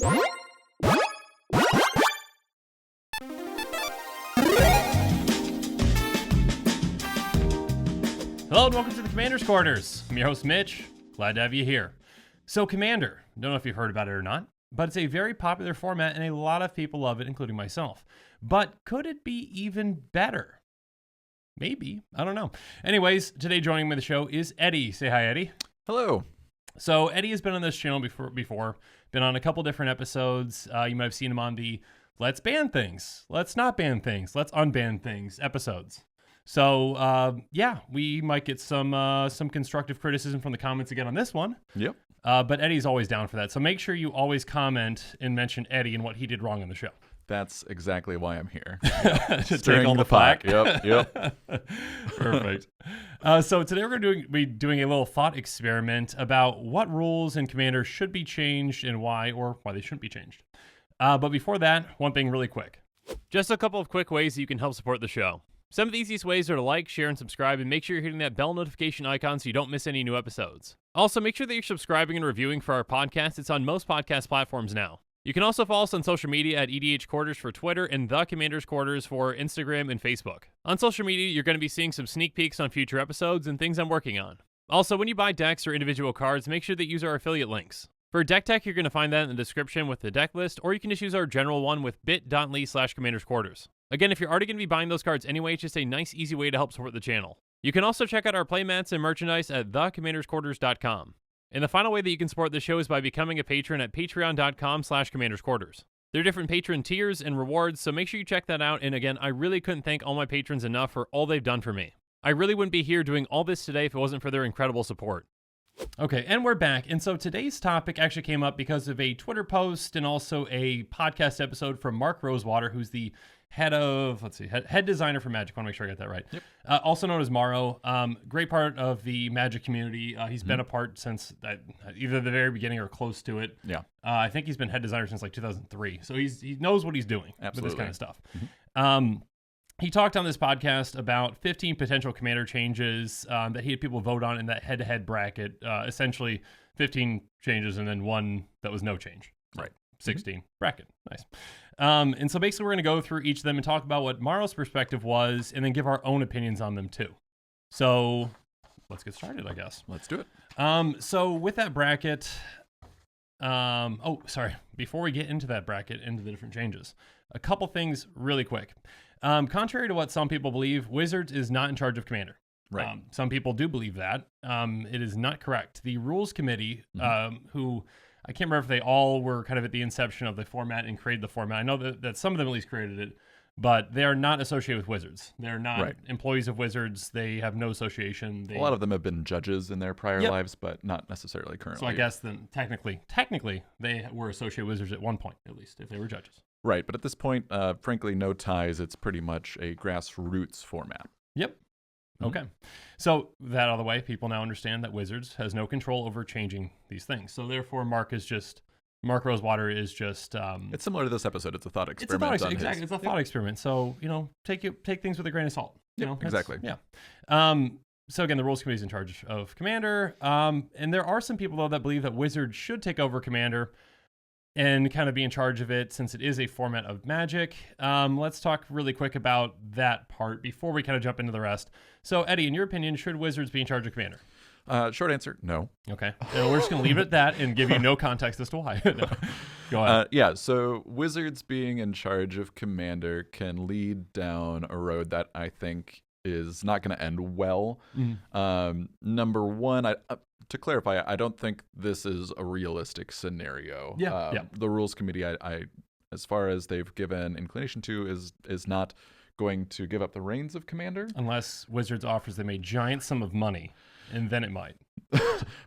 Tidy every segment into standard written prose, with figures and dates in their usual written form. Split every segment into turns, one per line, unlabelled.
Hello and welcome to the Commander's Quarters. I'm your host, Mitch. Glad to have you here. So Commander, don't know if you've heard about it or not, but it's a very popular format and a lot of people love it, including myself. But could it be even better? Maybe. I don't know. Anyways, today joining me on the show is Eddie. Say hi, Eddie.
Hello.
So Eddie has been on this channel before, been on a couple different episodes. You might have seen him on the Let's Ban Things, Let's Not Ban Things, Let's Unban Things episodes. So, yeah, we might get some constructive criticism from the comments again on this one.
Yep.
But Eddie's always down for that. So make sure you always comment and mention Eddie and what he did wrong on the show.
That's exactly why I'm here.
To take all the flack.
Yep.
Perfect. So today we're going to be doing a little thought experiment about what rules in Commander should be changed and why, or why they shouldn't be changed. But before that, one thing really quick. Just a couple of quick ways that you can help support the show. Some of the easiest ways are to like, share, and subscribe, and make sure you're hitting that bell notification icon so you don't miss any new episodes. Also, make sure that you're subscribing and reviewing for our podcast. It's on most podcast platforms now. You can also follow us on social media at EDH Quarters for Twitter and The Commander's Quarters for Instagram and Facebook. On social media, you're going to be seeing some sneak peeks on future episodes and things I'm working on. Also, when you buy decks or individual cards, make sure that you use our affiliate links. For deck tech, you're going to find that in the description with the deck list, or you can just use our general one with bit.ly/Commander's Quarters. Again, if you're already going to be buying those cards anyway, it's just a nice, easy way to help support the channel. You can also check out our playmats and merchandise at thecommandersquarters.com. And the final way that you can support the show is by becoming a patron at patreon.com/commandersquarters. There are different patron tiers and rewards, so make sure you check that out. And again, I really couldn't thank all my patrons enough for all they've done for me. I really wouldn't be here doing all this today if it wasn't for their incredible support. Okay, and we're back. And so today's topic actually came up because of a Twitter post and also a podcast episode from Mark Rosewater, who's the head designer for Magic. I want to make sure I got that right. Yep. Also known as Maro. Great part of the Magic community. He's been a part since either the very beginning or close to it.
Yeah.
I think he's been head designer since like 2003. So he knows what he's doing with this kind of stuff. He talked on this podcast about 15 potential Commander changes that he had people vote on in that head-to-head bracket. Essentially, 15 changes and then one that was no change.
Right.
16 bracket. Nice. And so basically, we're going to go through each of them and talk about what Maro's perspective was and then give our own opinions on them, too. So let's get started, I guess.
Let's do it.
So with that bracket... Before we get into that bracket, into the different changes, a couple things really quick. Contrary to what some people believe, Wizards is not in charge of Commander.
Right.
Some people do believe that. It is not correct. The Rules Committee, who I can't remember if they all were kind of at the inception of the format and created the format. I know that some of them at least created it, but they are not associated with Wizards. They're not employees of Wizards. They have no association.
A lot of them have been judges in their prior lives, but not necessarily currently.
So I guess then technically, they were associated with Wizards at one point, at least, if they were judges.
Right, but at this point, frankly, no ties. It's pretty much a grassroots format.
Yep. Okay. So that out of the way, people now understand that Wizards has no control over changing these things. So therefore, Mark Rosewater is just...
it's similar to this episode. It's a thought experiment.
Exactly. It's a thought experiment. So, take things with a grain of salt.
Exactly.
Yeah. So again, the Rules Committee is in charge of Commander. And there are some people, though, that believe that Wizards should take over Commander and kind of be in charge of it since it is a format of Magic. Let's talk really quick about that part before we kind of jump into the rest. So, Eddie, in your opinion, should Wizards be in charge of Commander?
Short answer, no.
Okay. We're just going to leave it at that and give you no context as to why. No. Go ahead.
So Wizards being in charge of Commander can lead down a road that I think is not going to end well. Number one, to clarify, I don't think this is a realistic scenario. The Rules Committee, I as far as they've given inclination to, is not going to give up the reins of Commander.
Unless Wizards offers them a giant sum of money, and then it might.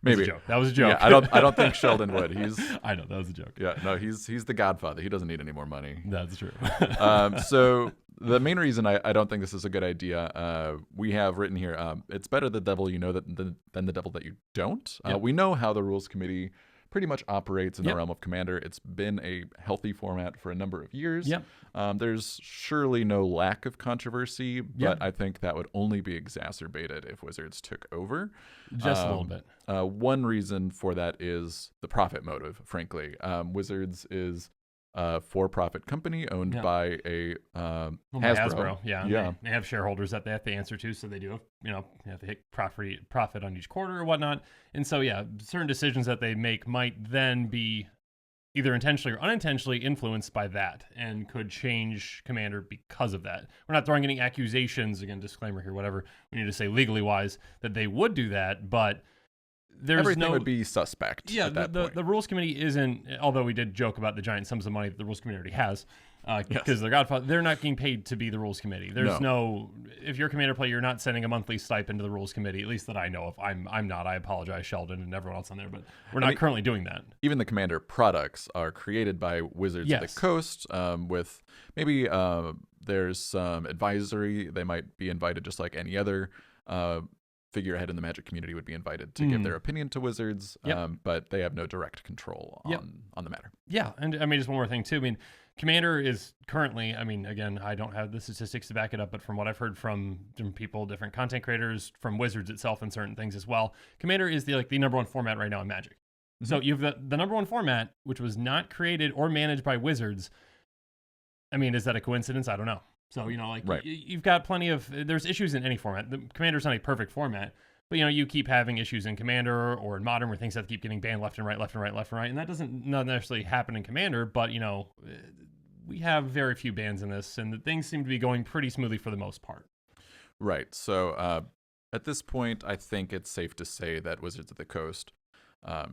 Maybe.
That was a joke.
Yeah, I don't think Sheldon would.
I know, that was a joke.
Yeah, no, he's the godfather. He doesn't need any more money.
That's true.
So the main reason I don't think this is a good idea, we have written here, it's better the devil you know than the devil that you don't. We know how the Rules Committee pretty much operates in the realm of Commander. It's been a healthy format for a number of years. There's surely no lack of controversy, but I think that would only be exacerbated if Wizards took over.
Just a little bit.
One reason for that is the profit motive, frankly. Wizards is a for-profit company owned by a Hasbro.
Yeah. They have shareholders that they have to answer to, so they do, have to hit profit on each quarter or whatnot. And so, certain decisions that they make might then be either intentionally or unintentionally influenced by that and could change Commander because of that. We're not throwing any accusations, again, disclaimer here, whatever we need to say legally wise, that they would do that, but
everything would be suspect.
The rules committee isn't, although we did joke about the giant sums of money that the rules committee already has, because they're Godfather, they're not getting paid to be the rules committee. There's no, if you're a Commander player, you're not sending a monthly stipend to the rules committee, at least that I know of. I'm not. I apologize, Sheldon and everyone else on there, but we're not currently doing that.
Even the Commander products are created by Wizards of the Coast, with maybe there's some advisory. They might be invited just like any other figurehead in the Magic community would be invited to give their opinion to Wizards, but they have no direct control on the matter.
Yeah, and I mean, just one more thing too. I mean, Commander is currently, I mean, again, I don't have the statistics to back it up, but from what I've heard from different people, different content creators, from Wizards itself and certain things as well, Commander is the number one format right now in Magic. So you have the number one format, which was not created or managed by Wizards. I mean, is that a coincidence? I don't know. So, you've got plenty of, there's issues in any format. The Commander's not a perfect format, but, you keep having issues in Commander or in Modern where things have to keep getting banned left and right. And that doesn't not necessarily happen in Commander, but, we have very few bans in this, and things seem to be going pretty smoothly for the most part.
Right. So, at this point, I think it's safe to say that Wizards of the Coast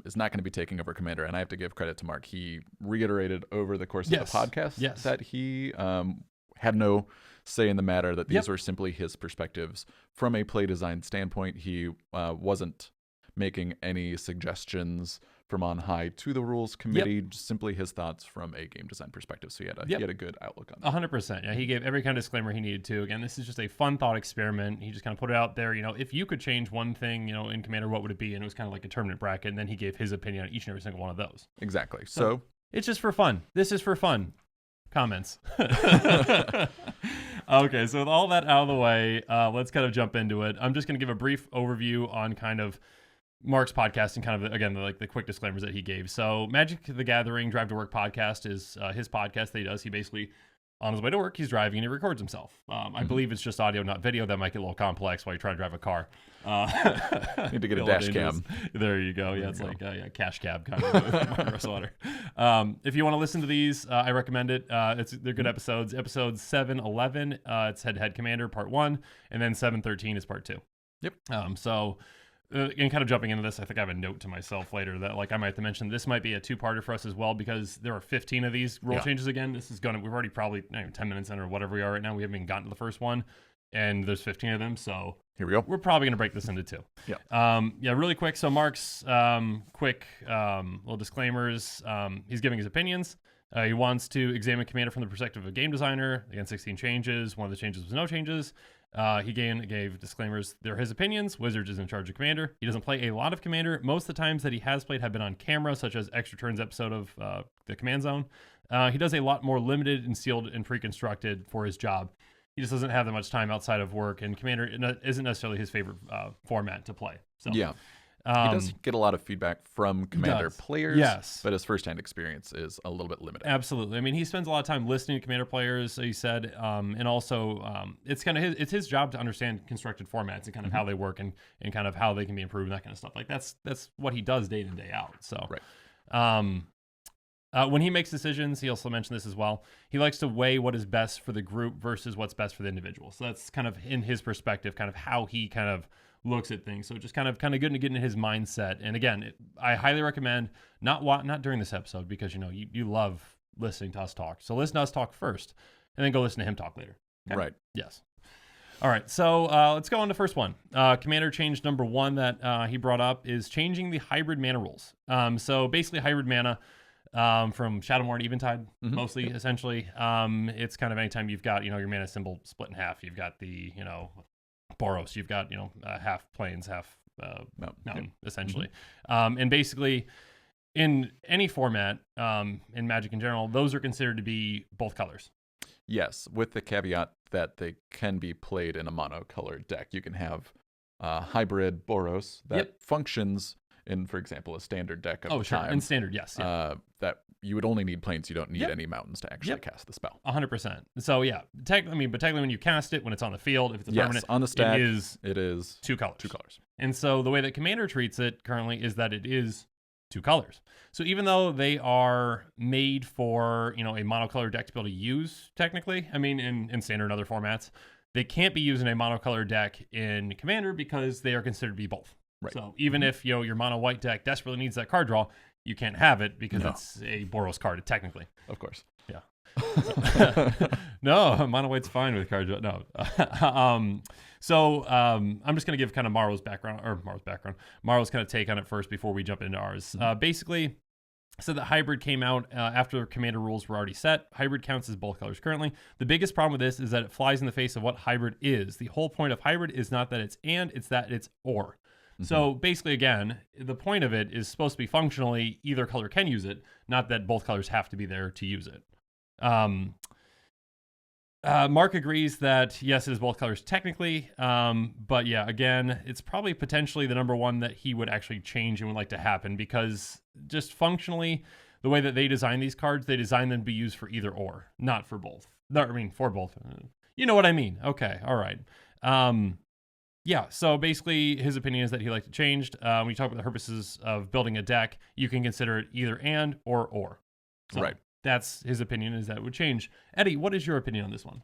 is not going to be taking over Commander, and I have to give credit to Mark. He reiterated over the course of the podcast that he had no say in the matter, that these were simply his perspectives from a play design standpoint. He wasn't making any suggestions from on high to the rules committee, just simply his thoughts from a game design perspective. So he had a good outlook on that.
100%. Yeah, he gave every kind of disclaimer he needed to. Again, this is just a fun thought experiment. He just kind of put it out there. If you could change one thing, in Commander, what would it be? And it was kind of like a tournament bracket. And then he gave his opinion on each and every single one of those.
Exactly. So
it's just for fun. This is for fun. Comments. Okay, so with all that out of the way, let's kind of jump into it. I'm just going to give a brief overview on kind of Mark's podcast and kind of, again, the quick disclaimers that he gave. So Magic the Gathering Drive to Work podcast is his podcast that he does. He basically, on his way to work, he's driving and he records himself. I believe it's just audio, not video. That might get a little complex while you try to drive a car.
Need to get a dash cam.
There you go. Yeah, it's like a cash cab kind of with Mark Rosewater. If you want to listen to these, I recommend it. They're good episodes. Episode 711, it's Head-to-Head Commander Part 1, and then 713 is Part 2.
Yep.
And kind of jumping into this, I think I have a note to myself later that I might have to mention this might be a two-parter for us as well, because there are 15 of these rule changes again. This is we've already probably 10 minutes in or whatever we are right now. We haven't even gotten to the first one, and there's 15 of them. So
here we go.
We're probably going to break this into two. Really quick. So Mark's quick little disclaimers. He's giving his opinions. He wants to examine Commander from the perspective of a game designer. Again, 16 changes. One of the changes was no changes. He gave disclaimers. They're his opinions. Wizards is in charge of Commander. He doesn't play a lot of Commander. Most of the times that he has played have been on camera, such as Extra Turns episode of the Command Zone. He does a lot more limited and sealed and pre-constructed for his job. He just doesn't have that much time outside of work, and Commander isn't necessarily his favorite format to play. So
he does get a lot of feedback from Commander players, but his first-hand experience is a little bit limited.
Absolutely. I mean, he spends a lot of time listening to Commander players, he said, and also it's kind of his job to understand constructed formats and kind of how they work and kind of how they can be improved and that kind of stuff. Like that's what he does day in and day out. So when he makes decisions, he also mentioned this as well. He likes to weigh what is best for the group versus what's best for the individual. So that's kind of in his perspective, kind of how he kind of looks at things. So just kind of good to get into his mindset. And again, I highly recommend not during this episode, because you love listening to us talk. So listen to us talk first, and then go listen to him talk later. Okay?
Right.
Yes. All right. So let's go on to the first one. Commander change number 1 that he brought up is changing the hybrid mana rules. So basically, hybrid mana from Shadowmoor and Eventide, mostly essentially. It's kind of anytime you've got your mana symbol split in half. You've got the Boros, you've got half plains, half mountain, essentially. And basically in any format, in Magic in general, those are considered to be both colors.
Yes, with the caveat that they can be played in a monocolored deck. You can have hybrid Boros that functions in, for example, a standard deck of the time.
In standard, yes. Yeah.
That you would only need planes. You don't need any mountains to actually cast the spell.
100%. So yeah, but technically when you cast it, when it's on the field, if it's a permanent,
on the stack,
it is
two colors.
And so the way that Commander treats it currently is that it is 2 colors. So even though they are made for, a monocolor deck to be able to use, technically, I mean, in standard and other formats, they can't be used in a monocolor deck in Commander because they are considered to be both.
Right.
So even if your mono white deck desperately needs that card draw, you can't have it because it's a Boros card technically.
Of course.
Yeah. No, mono white's fine with card draw. No. I'm just gonna give kind of Maro's kind of take on it first before we jump into ours. Basically, so the hybrid came out after Commander rules were already set. Hybrid counts as both colors currently. The biggest problem with this is that it flies in the face of what hybrid is. The whole point of hybrid is not that it's and, it's that it's or. So basically, again, the point of it is supposed to be functionally either color can use it, not that both colors have to be there to use it. Mark agrees that, yes, it is both colors technically, but yeah, again, it's probably potentially the number one that he would actually change and would like to happen because just functionally, the way that they design these cards, they design them to be used for either or, not for both. For both. You know what I mean. Okay, all right. Yeah, so basically his opinion is that he liked it changed. When you talk about the purposes of building a deck, you can consider it either and or. So
right.
That's his opinion, is that it would change. Eddie, what is your opinion on this one?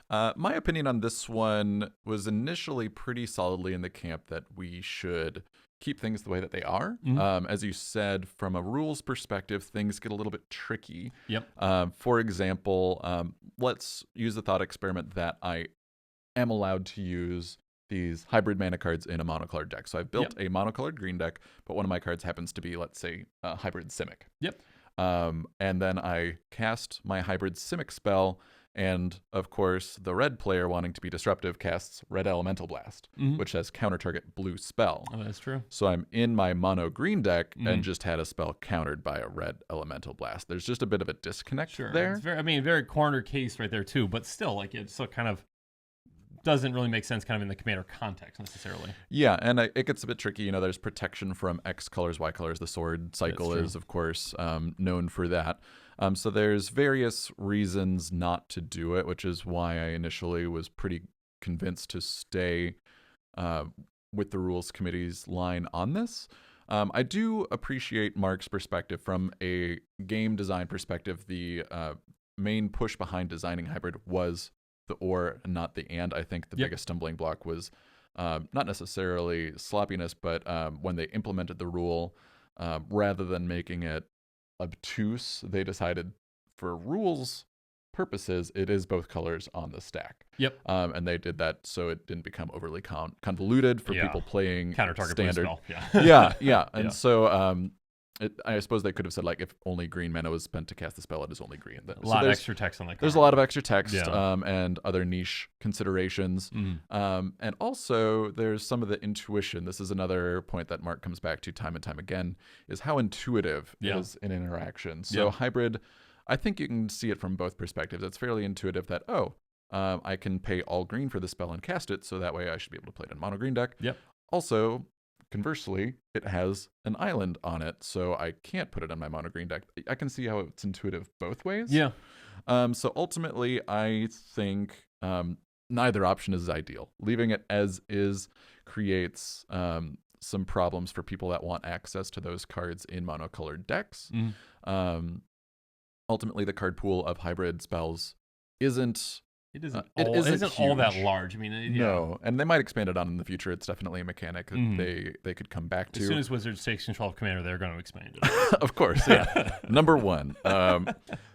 My opinion on this one was initially pretty solidly in the camp that we should keep things the way that they are. As you said, from a rules perspective, things get a little bit tricky.
Yep.
For example, let's use the thought experiment that I am allowed to use these hybrid mana cards in a monocolored deck. So I've built a monocolored green deck, but one of my cards happens to be, let's say, a hybrid Simic.
Yep.
And then I cast my hybrid Simic spell, and of course, the red player wanting to be disruptive casts Red Elemental Blast, which has counter target blue spell.
Oh, that's true.
So I'm in my mono green deck and just had a spell countered by a Red Elemental Blast. There's just a bit of a disconnect there.
It's very corner case right there too, but still, it's so kind of doesn't really make sense kind of in the Commander context necessarily.
Yeah, and it gets a bit tricky. There's protection from X colors, Y colors. The sword cycle is, of course, known for that. So there's various reasons not to do it, which is why I initially was pretty convinced to stay with the Rules Committee's line on this. I do appreciate Mark's perspective from a game design perspective. The main push behind designing hybrid was the or and not the and. I think the biggest stumbling block was not necessarily sloppiness, but when they implemented the rule, rather than making it obtuse, they decided for rules purposes, it is both colors on the stack.
Yep.
And they did that so it didn't become overly convoluted for people playing
counter-target
standard.
Yeah.
Yeah. And so I suppose they could have said, like, if only green mana was spent to cast the spell, it is only green.
A lot of extra text on that card.
There's a lot of extra text and other niche considerations. And also, there's some of the intuition. This is another point that Mark comes back to time and time again, is how intuitive is an interaction. So hybrid, I think you can see it from both perspectives. It's fairly intuitive that, I can pay all green for the spell and cast it, so that way I should be able to play it in mono green deck.
Yep.
Also, conversely, it has an island on it, so I can't put it on my mono green deck. I can see how it's intuitive both ways.
Yeah.
So ultimately, I think neither option is ideal. Leaving it as is creates some problems for people that want access to those cards in monocolored decks. Ultimately, the card pool of hybrid spells isn't
all that large. I mean,
no, and they might expand it on in the future. It's definitely a mechanic that they could come back to.
As soon as Wizards takes control of Commander, they're going to expand it.
Of course, yeah. Number one.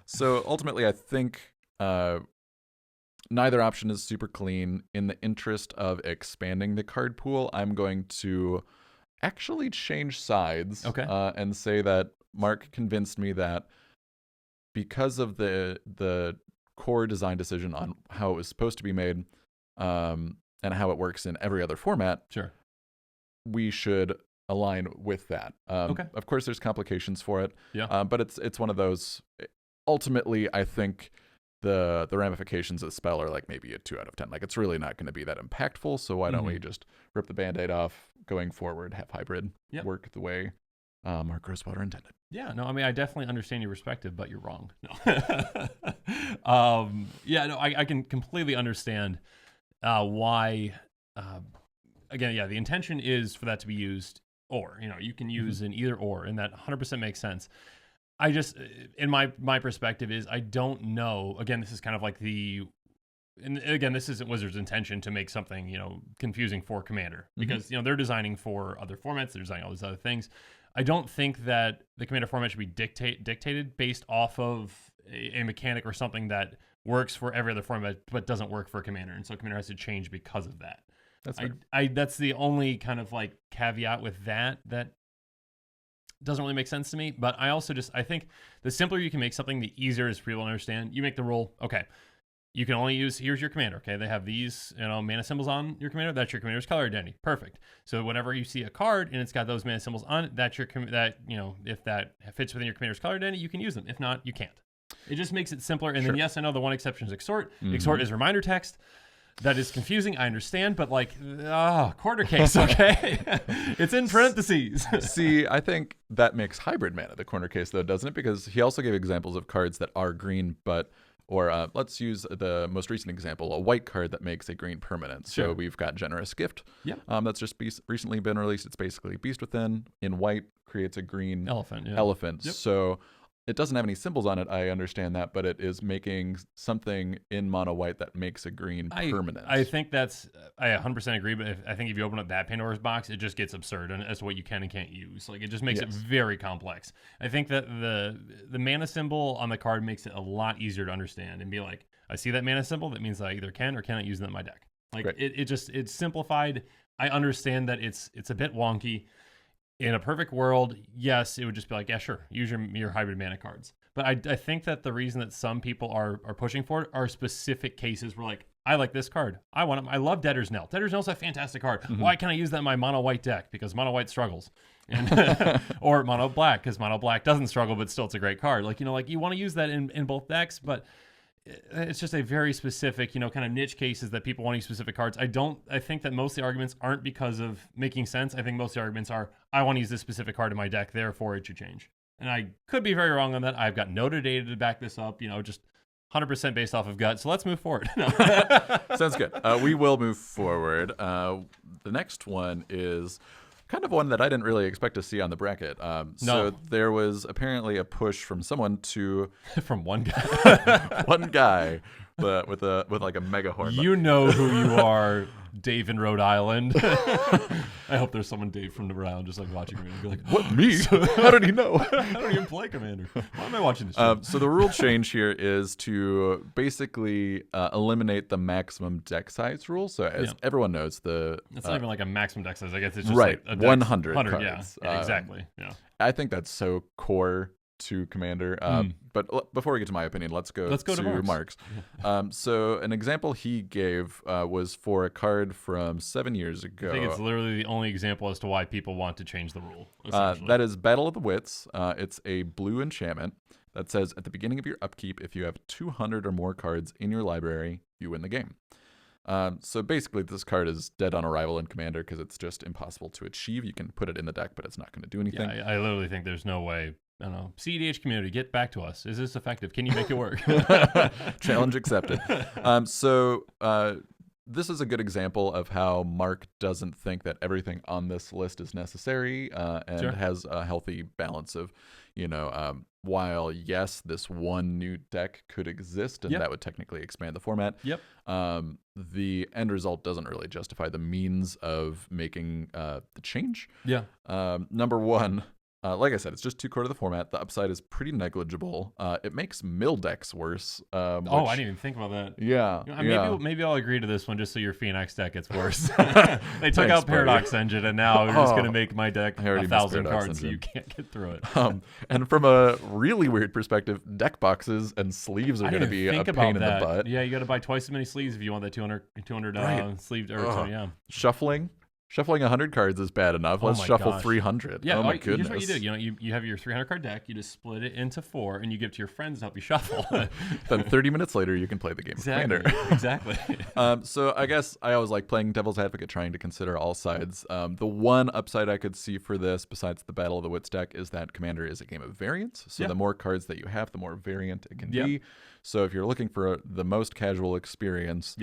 So ultimately, I think neither option is super clean. In the interest of expanding the card pool, I'm going to actually change sides and say that Mark convinced me that because of the core design decision on how it was supposed to be made and how it works in every other format,
sure,
we should align with that.
Okay.
Of course, there's complications for it.
Yeah.
But it's one of those. Ultimately, I think the ramifications of the spell are like maybe a 2 out of 10. Like it's really not going to be that impactful. So why don't we just rip the Band-Aid off going forward, have hybrid work the way Mark Rosewater intended.
Yeah, no, I mean, I definitely understand your perspective, but you're wrong. No. Yeah, no, I can completely understand why. Again, yeah, the intention is for that to be used, or you can use an either or, and that 100% makes sense. I just, in my perspective, is I don't know. Again, this is kind of like and again, this isn't Wizards' intention to make something confusing for Commander, because they're designing for other formats, they're designing all these other things. I don't think that the Commander format should be dictated based off of a mechanic or something that works for every other format but doesn't work for Commander, and so Commander has to change because of that. That's the only kind of like caveat with that doesn't really make sense to me. But I also I think the simpler you can make something, the easier it is for people to understand. You make the rule, okay, you can only use, here's your commander, okay? They have these, mana symbols on your commander. That's your commander's color identity. Perfect. So whenever you see a card and it's got those mana symbols on it, that's your if that fits within your commander's color identity, you can use them. If not, you can't. It just makes it simpler. And then yes, I know the one exception is exhort. Exhort is reminder text. That is confusing, I understand, but quarter case, okay? It's in parentheses.
See, I think that makes hybrid mana the corner case, though, doesn't it? Because he also gave examples of cards that are green, or let's use the most recent example, a white card that makes a green permanent.
Sure.
So we've got Generous Gift.
Yeah.
That's just recently been released. It's basically Beast Within. In white, creates a green
elephant.
Yep. So it doesn't have any symbols on it, I understand that, but it is making something in mono white that makes a green permanent.
I think I 100% agree, but I think if you open up that Pandora's box, it just gets absurd as to what you can and can't use. Like, it just makes it very complex. I think that the mana symbol on the card makes it a lot easier to understand and be like, I see that mana symbol, that means I either can or cannot use that in my deck. Like, it's simplified. I understand that it's a bit wonky. In a perfect world, yes, it would just be like, yeah, sure, use your hybrid mana cards. But I think that the reason that some people are pushing for it are specific cases where, like, I like this card. I want it. I love Debtor's Knell. Debtor's Knell's a fantastic card. Why can't I use that in my mono white deck? Because mono white struggles. And or mono black, because mono black doesn't struggle, but still it's a great card. Like, you want to use that in both decks, but it's just a very specific, kind of niche cases that people want to use specific cards. I think that most of the arguments aren't because of making sense. I think most of the arguments are, I want to use this specific card in my deck, therefore it should change. And I could be very wrong on that. I've got no data to back this up, just 100% based off of gut. So let's move forward.
Sounds good. We will move forward. The next one is kind of one that I didn't really expect to see on the bracket. So there was apparently a push from someone to
from one guy,
but with like a mega horn.
You know who you are, Dave in Rhode Island. I hope there's someone Dave from Rhode Island just like watching me and be like,
"What, me? How did he know?
I don't even play Commander. Why am I watching this show?"
So the rule change here is to basically eliminate the maximum deck size rule. So as everyone knows,
it's not even like a maximum deck size. I guess it's just
right,
like a
100
cards.
Yeah,
exactly. Yeah.
I think that's so core to Commander. But before we get to my opinion, let's go to Mark's. So an example he gave was for a card from 7 years ago.
I think it's literally the only example as to why people want to change the rule.
That is Battle of the Wits. It's a blue enchantment that says, at the beginning of your upkeep, if you have 200 or more cards in your library, you win the game. So basically, this card is dead on arrival in Commander because it's just impossible to achieve. You can put it in the deck, but it's not going to do anything.
Yeah, I literally think there's no way. I don't know. EDH community, get back to us. Is this effective? Can you make it work?
Challenge accepted. So this is a good example of how Mark doesn't think that everything on this list is necessary and has a healthy balance of, while, yes, this one new deck could exist and that would technically expand the format, the end result doesn't really justify the means of making the change.
Yeah.
Number one, like I said, it's just 2 core of the format. The upside is pretty negligible. It makes mill decks worse.
I didn't even think about that.
Yeah.
Maybe I'll agree to this one just so your Phoenix deck gets worse. They took out Paradox Engine, and now we're just going to make my deck 1,000 cards so you can't get through it.
And from a really weird perspective, deck boxes and sleeves are going to be a pain in the butt.
Yeah, you got to buy twice as many sleeves if you want that 200 sleeved. Or
Shuffling. Shuffling 100 cards is bad enough.
Oh
Let's
my
shuffle
gosh.
300.
Yeah,
oh my
here's
goodness.
what you do. You have your 300 card deck. You just split it into 4, and you give it to your friends to help you shuffle.
Then 30 minutes later, you can play the game of Commander.
Exactly.
So I guess I always like playing devil's advocate, trying to consider all sides. The one upside I could see for this, besides the Battle of the Wits deck, is that Commander is a game of variance. So the more cards that you have, the more variant it can be. So if you're looking for the most casual experience,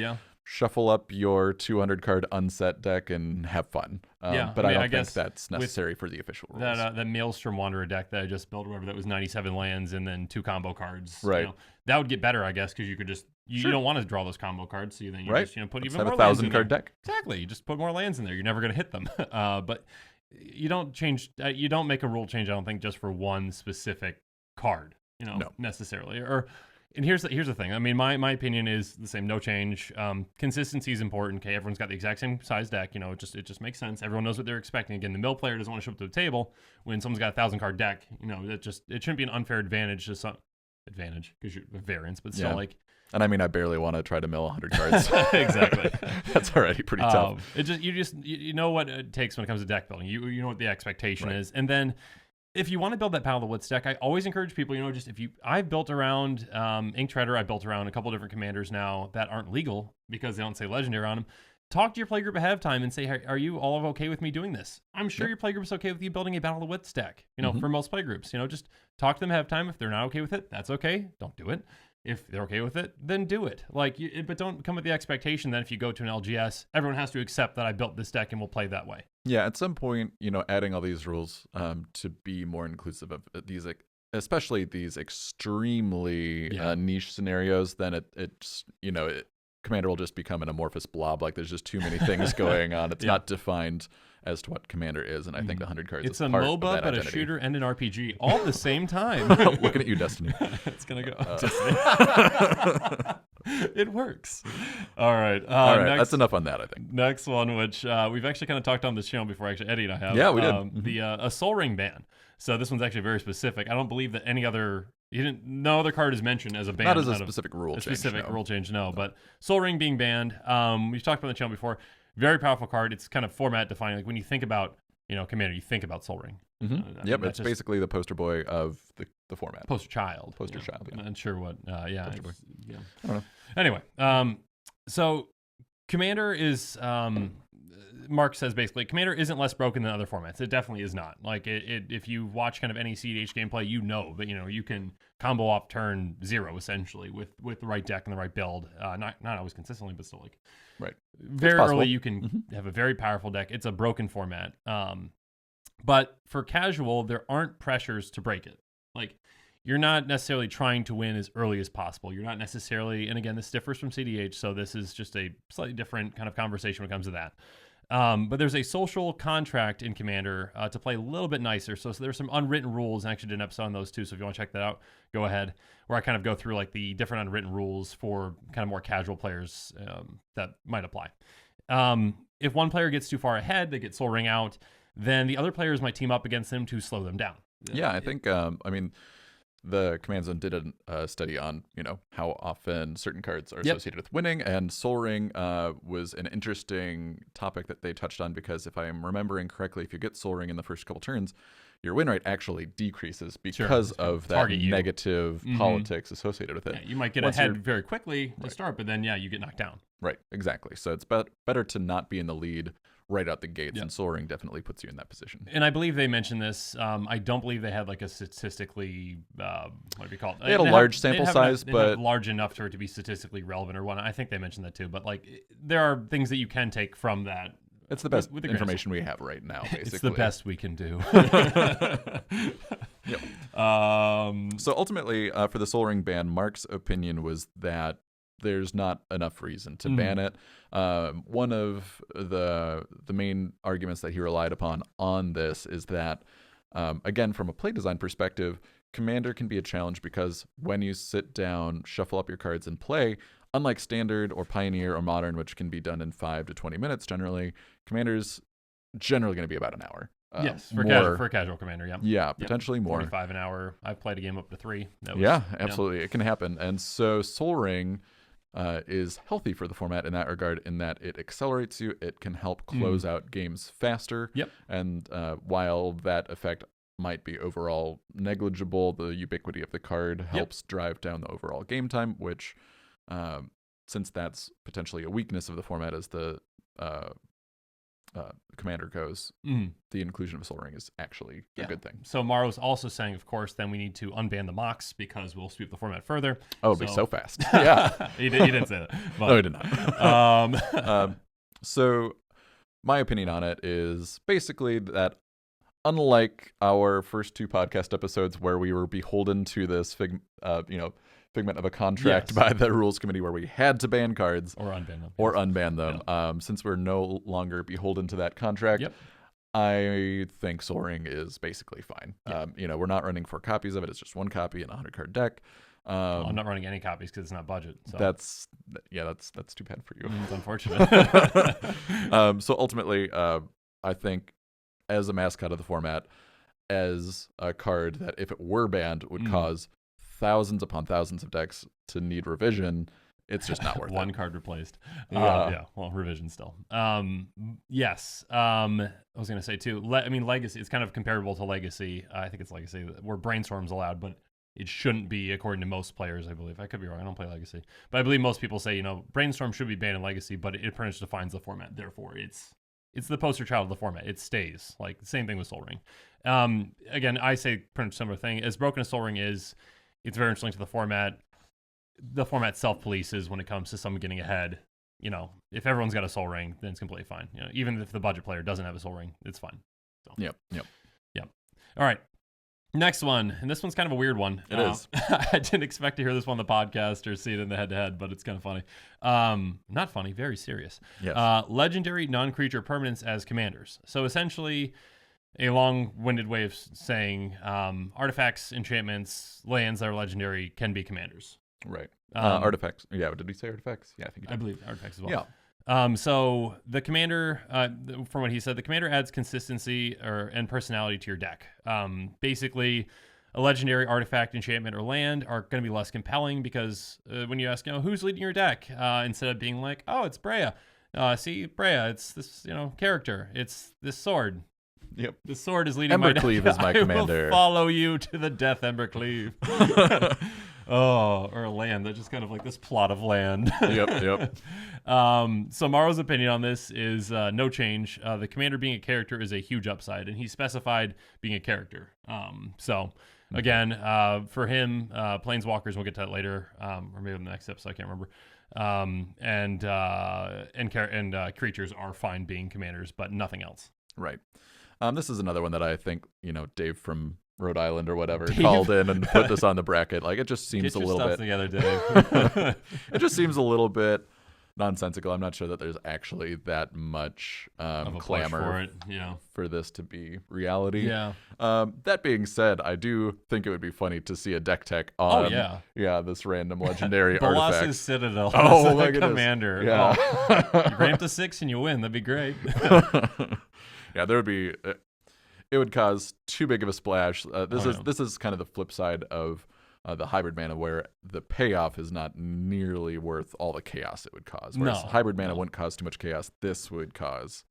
shuffle up your 200 card unset deck and have fun. But I don't think that's necessary for the official rules.
That Maelstrom Wanderer deck that I just built, whatever, that was 97 lands and then 2 combo cards.
Right.
That would get better, I guess, because you could just you don't want to draw those combo cards, so then you just put even more
have
lands
a 1,000 card deck.
Exactly. You just put more lands in there. You're never going to hit them. But you don't change. You don't make a rule change, I don't think, just for one specific card. Necessarily. And here's the thing. I mean, my opinion is the same. No change. Consistency is important. Okay, everyone's got the exact same size deck. It just makes sense. Everyone knows what they're expecting. Again, the mill player doesn't want to show up to the table when someone's got a 1,000 card deck. It shouldn't be an unfair advantage to some advantage because you're a variance, but still
And I mean, I barely want to try to mill 100 cards.
Exactly.
That's already pretty tough.
You know what it takes when it comes to deck building. You know what the expectation is, and then. If you want to build that Battle of the Wits deck, I always encourage people, I've built around Ink Treader, I've built around a couple different commanders now that aren't legal because they don't say legendary on them. Talk to your playgroup ahead of time and say, hey, are you all okay with me doing this? I'm sure your playgroup's okay with you building a Battle of the Wits deck, for most playgroups. Just talk to them ahead of time. If they're not okay with it, that's okay. Don't do it. If they're okay with it, then do it. But don't come with the expectation that if you go to an LGS, everyone has to accept that I built this deck and will play that way.
Yeah, at some point, adding all these rules to be more inclusive of these, especially these extremely niche scenarios, then Commander will just become an amorphous blob. Like there's just too many things going on. It's not defined as to what Commander is, and I think the 100 cards
it's
is part of that
MOBA, but
identity.
a shooter and an RPG all at the same time.
Looking at you, Destiny.
It's gonna go. It works. All right.
All right.
Next,
that's enough on that, I think.
Next one, which we've actually kind of talked on this channel before. Actually, Eddie and I have.
Yeah, we did.
A Soul Ring ban. So this one's actually very specific. I don't believe that no other card is mentioned as a ban.
Not as a specific rule change.
Specific rule change, no. But Soul Ring being banned. We've talked about the channel before. Very powerful card. It's kind of format defining. Like when you think about Commander, you think about Soul Ring.
It's basically the poster boy of the format.
Poster child.
Yeah.
I'm not sure what. I don't
know.
Anyway, so Commander is. Mark says basically Commander isn't less broken than other formats. It definitely is not. Like if you watch kind of any EDH gameplay, but you can combo off turn 0 essentially with the right deck and the right build. Not always consistently, but still
right.
Very early you can have a very powerful deck. It's a broken format. But for casual, there aren't pressures to break it. Like you're not necessarily trying to win as early as possible. You're not necessarily, and again, this differs from CDH, so this is just a slightly different kind of conversation when it comes to that. But there's a social contract in Commander to play a little bit nicer. So there's some unwritten rules, and I actually did an episode on those too. So if you want to check that out, go ahead. Where I kind of go through like the different unwritten rules for kind of more casual players that might apply. If one player gets too far ahead, they get Soul Ring out, then the other players might team up against them to slow them down.
Yeah, I think, the Command Zone did a study on, how often certain cards are associated with winning, and Soul Ring was an interesting topic that they touched on because if I am remembering correctly, if you get Soul Ring in the first couple turns, your win rate actually decreases because of that negative politics associated with it.
Yeah, you might get ahead very quickly to start, but then, you get knocked down.
Right, exactly. So it's better to not be in the lead right out the gates, and Soul Ring definitely puts you in that position.
And I believe they mentioned this. I don't believe they had like a statistically, what do you call it?
They had a large sample size, but
large enough for it to be statistically relevant or whatnot. I think they mentioned that too. But like, there are things that you can take from that.
It's the best information we have right now, basically.
It's the best we can do.
So ultimately, for the Soul Ring ban, Mark's opinion was that there's not enough reason to ban it. One of the main arguments that he relied upon on this is that, again, from a play design perspective, Commander can be a challenge because when you sit down, shuffle up your cards and play, unlike Standard or Pioneer or Modern, which can be done in 5 to 20 minutes generally, Commander's generally going to be about an hour.
Yes, for a casual Commander,
Yeah, potentially more.
45 an hour. I've played a game up to 3.
Absolutely. It can happen. And so Soul Ring is healthy for the format in that regard, in that it accelerates you. It can help close out games faster.
Yep.
And while that effect might be overall negligible, the ubiquity of the card helps drive down the overall game time, which, since that's potentially a weakness of the format as the commander goes, the inclusion of Sol Ring is actually a good thing.
So MARO'S also saying, of course, then we need to unban the mocks because we'll sweep the format further.
Oh, it'll be so fast. Yeah.
he didn't say that. But,
no, he did not. So my opinion on it is basically that, unlike our first 2 podcast episodes where we were beholden to this figment of a contract by the rules committee where we had to ban cards
or unban them,
Yeah. Since we're no longer beholden to that contract, I think Sol Ring is basically fine. We're not running 4 copies of it. It's just 1 copy in a 100-card deck.
I'm not running any copies because it's not budget. So.
That's too bad for you.
It's unfortunate.
So ultimately, I think as a mascot of the format, as a card that if it were banned would cause thousands upon thousands of decks to need revision, it's just not worth it.
1 card replaced. Well, revision still. Yes. I was going to say too, Legacy, it's kind of comparable to Legacy. I think it's Legacy where Brainstorm's allowed, but it shouldn't be according to most players, I believe. I could be wrong. I don't play Legacy. But I believe most people say, Brainstorm should be banned in Legacy, but it pretty much defines the format. Therefore, it's the poster child of the format. It stays. Like, the same thing with Sol Ring. Again, I say pretty much similar thing. As broken as Sol Ring is, it's very interesting to the format. The format self-polices when it comes to someone getting ahead. If everyone's got a Sol Ring, then it's completely fine. Even if the budget player doesn't have a Sol Ring, it's fine. So.
Yep.
All right. Next one, and this one's kind of a weird one.
It is.
I didn't expect to hear this one on the podcast or see it in the head-to-head, but it's kind of funny. Not funny, very serious.
Yes.
Legendary non-creature permanents as commanders. So essentially, a long-winded way of saying artifacts, enchantments, lands that are legendary can be commanders.
Right. Artifacts. Yeah, did we say artifacts? Yeah, I think
I believe artifacts as well.
Yeah.
So the commander, from what he said, the commander adds consistency and personality to your deck. Basically, a legendary artifact, enchantment, or land are going to be less compelling because when you ask, who's leading your deck, instead of being like, oh, it's Brea. See, Brea, it's this, character. It's this sword.
Yep.
The sword is leading my deck.
Embercleave is my commander.
I will follow you to the death, Embercleave. Or a land. That's just kind of like this plot of land.
Yep.
So MARO'S opinion on this is no change. The commander being a character is a huge upside, and he specified being a character. So again, for him, Planeswalkers, we'll get to that later, or maybe in the next episode, I can't remember. And creatures are fine being commanders, but nothing else.
Right. This is another one that I think, Dave from Rhode Island or whatever called in and put this on the bracket. Like, it just seems a little bit
together, Dave.
It just seems a little bit nonsensical. I'm not sure that there's actually that much clamor for this to be reality.
Yeah.
That being said, I do think it would be funny to see a deck tech on this random legendary artifact.
Bolas's Citadel.
Oh, my goodness.
Commander.
Yeah.
You ramp to 6 and you win. That'd be great.
Yeah, there would be. It would cause too big of a splash. This is kind of the flip side of the hybrid mana, where the payoff is not nearly worth all the chaos it would cause. Whereas hybrid mana wouldn't cause too much chaos. This would cause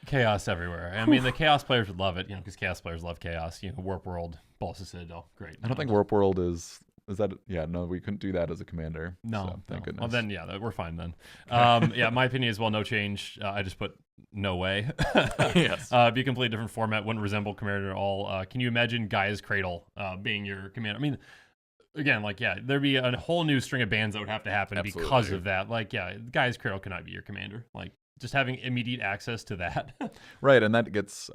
chaos everywhere. I mean, the chaos players would love it, because chaos players love chaos. Warp World, Bolas's Citadel, great.
I don't think Warp World is that. Yeah, no, we couldn't do that as a commander.
No,
so, thank goodness.
Well, then we're fine then. My opinion is no change. I just put no way.
Yes.
Be a completely different format. Wouldn't resemble commander at all. Can you imagine Gaia's Cradle being your commander? I mean, again, there'd be a whole new string of bans that would have to happen because of that. Gaia's Cradle cannot be your commander. Just having immediate access to that.
Right, and that gets,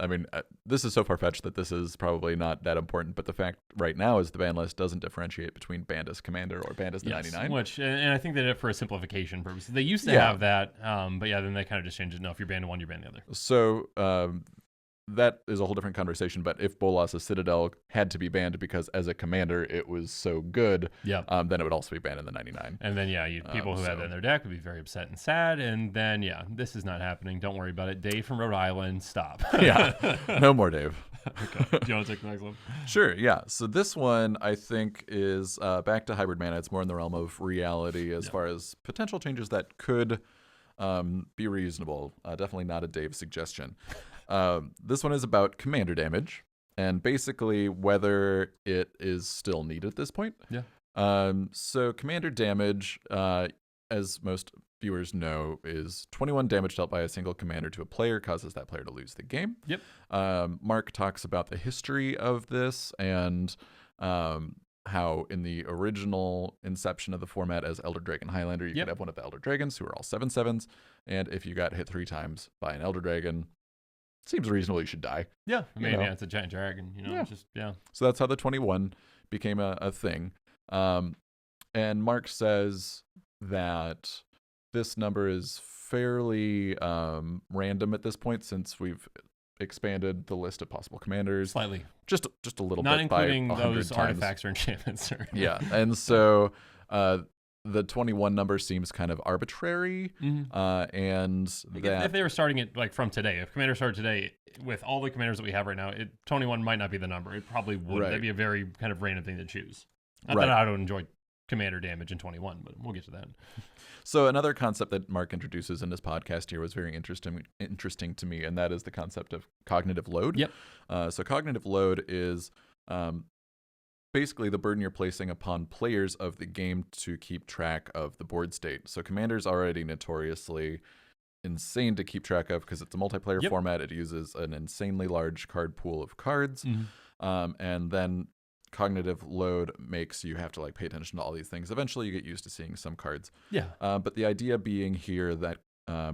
this is so far-fetched that this is probably not that important, but the fact right now is the ban list doesn't differentiate between banned as commander or banned as the 99.
Which, and I think they did it for a simplification purpose. They used to have that, but then they kind of just changed it. No, if you're banned one, you're banned the other.
So, that is a whole different conversation, but if Bolas's Citadel had to be banned because as a commander it was so good, then it would also be banned in the 99.
And then, people who had that in their deck would be very upset and sad, and then, this is not happening. Don't worry about it. Dave from Rhode Island, stop.
Yeah, no more Dave.
Okay. Do you want to take the next one?
Sure, yeah. So this one, I think, is back to hybrid mana. It's more in the realm of reality as far as potential changes that could be reasonable. Definitely not a Dave suggestion. This one is about commander damage and basically whether it is still needed at this point.
Yeah.
So commander damage, as most viewers know, is 21 damage dealt by a single commander to a player causes that player to lose the game.
Yep.
Mark talks about the history of this and how in the original inception of the format as Elder Dragon Highlander, you could have one of the Elder Dragons who are all 7/7s, and if you got hit 3 times by an Elder Dragon, seems reasonable you should die.
Yeah, I mean, it's a giant dragon,
So that's how the 21 became a thing. And Mark says that this number is fairly random at this point since we've expanded the list of possible commanders
slightly,
just a little
not
bit,
including
by 100
those
times.
artifacts or enchantments.
Yeah, and so the 21 number seems kind of arbitrary. And
if they were starting it like from today, if Commander started today with all the commanders that we have right now, 21 might not be the number. It probably would. That'd be a very kind of random thing to choose. Not that I don't enjoy commander damage in 21, but we'll get to that.
So another concept that Mark introduces in this podcast here was very interesting to me, and that is the concept of cognitive load.
Yep.
So cognitive load is basically the burden you're placing upon players of the game to keep track of the board state. So Commander's already notoriously insane to keep track of because it's a multiplayer format. It uses an insanely large card pool of cards. And then cognitive load makes you have to like pay attention to all these things. Eventually you get used to seeing some cards. But the idea being here that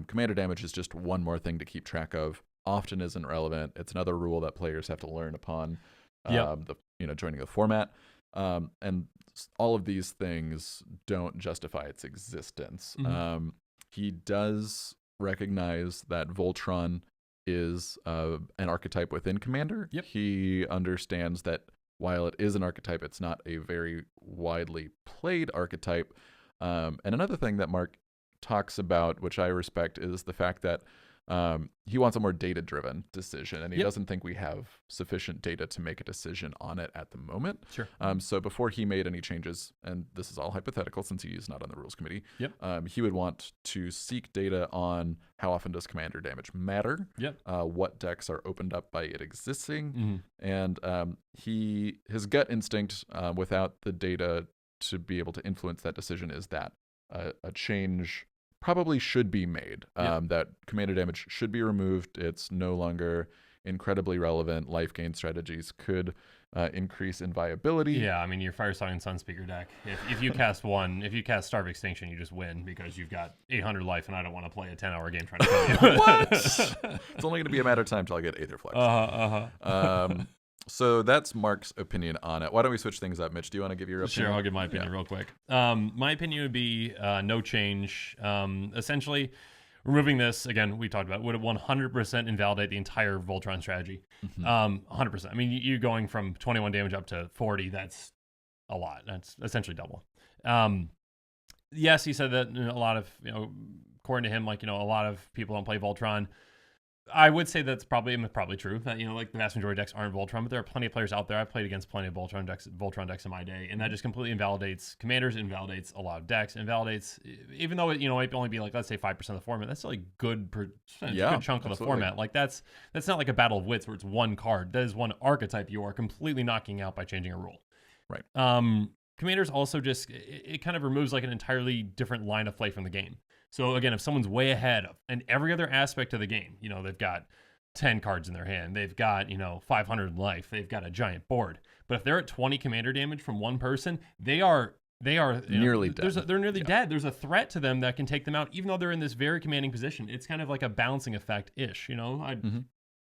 commander damage is just one more thing to keep track of, often isn't relevant. It's another rule that players have to learn upon joining the format. And all of these things don't justify its existence. He does recognize that Voltron is an archetype within Commander. He understands that while it is an archetype, it's not a very widely played archetype. And another thing that Mark talks about, which I respect, is the fact that he wants a more data-driven decision, and he doesn't think we have sufficient data to make a decision on it at the moment. So before he made any changes, and this is all hypothetical since he's not on the rules committee, he would want to seek data on how often does commander damage matter, what decks are opened up by it existing, and his gut instinct without the data to be able to influence that decision is that a change probably should be made, that commander damage should be removed. It's no longer incredibly relevant. Life gain strategies could increase in viability.
Yeah, I mean, your Firesong and Sunspeaker deck, if you cast Starve Extinction, you just win because you've got 800 life, and I don't want to play a 10-hour game trying to kill you.
What? It's only going to be a matter of time till I get Aetherflux. So that's Mark's opinion on it. Why don't we switch things up, Mitch? Do you want to give your opinion?
Sure, I'll give my opinion real quick. My opinion would be no change. Essentially, removing this, again, we talked about, would 100% invalidate the entire Voltron strategy. 100%. I mean, you going from 21 damage up to 40, that's a lot. That's essentially double. Yes, he said that a lot of, according to him, a lot of people don't play Voltron. I would say that's probably true. That the vast majority of decks aren't Voltron, but there are plenty of players out there. I've played against plenty of Voltron decks in my day, and that just completely invalidates commanders, invalidates a lot of decks, invalidates, even though it might only be let's say 5% of the format. That's still a good percentage, good chunk of the format. That's not like a battle of wits where it's one card. That is one archetype you are completely knocking out by changing a rule.
Right.
Commanders also just it kind of removes an entirely different line of play from the game. So again, if someone's way ahead of in every other aspect of the game, they've got 10 cards in their hand, they've got 500 life, they've got a giant board. But if they're at 20 commander damage from one person, they are
nearly dead.
They're nearly dead. There's a threat to them that can take them out, even though they're in this very commanding position. It's kind of like a balancing effect ish,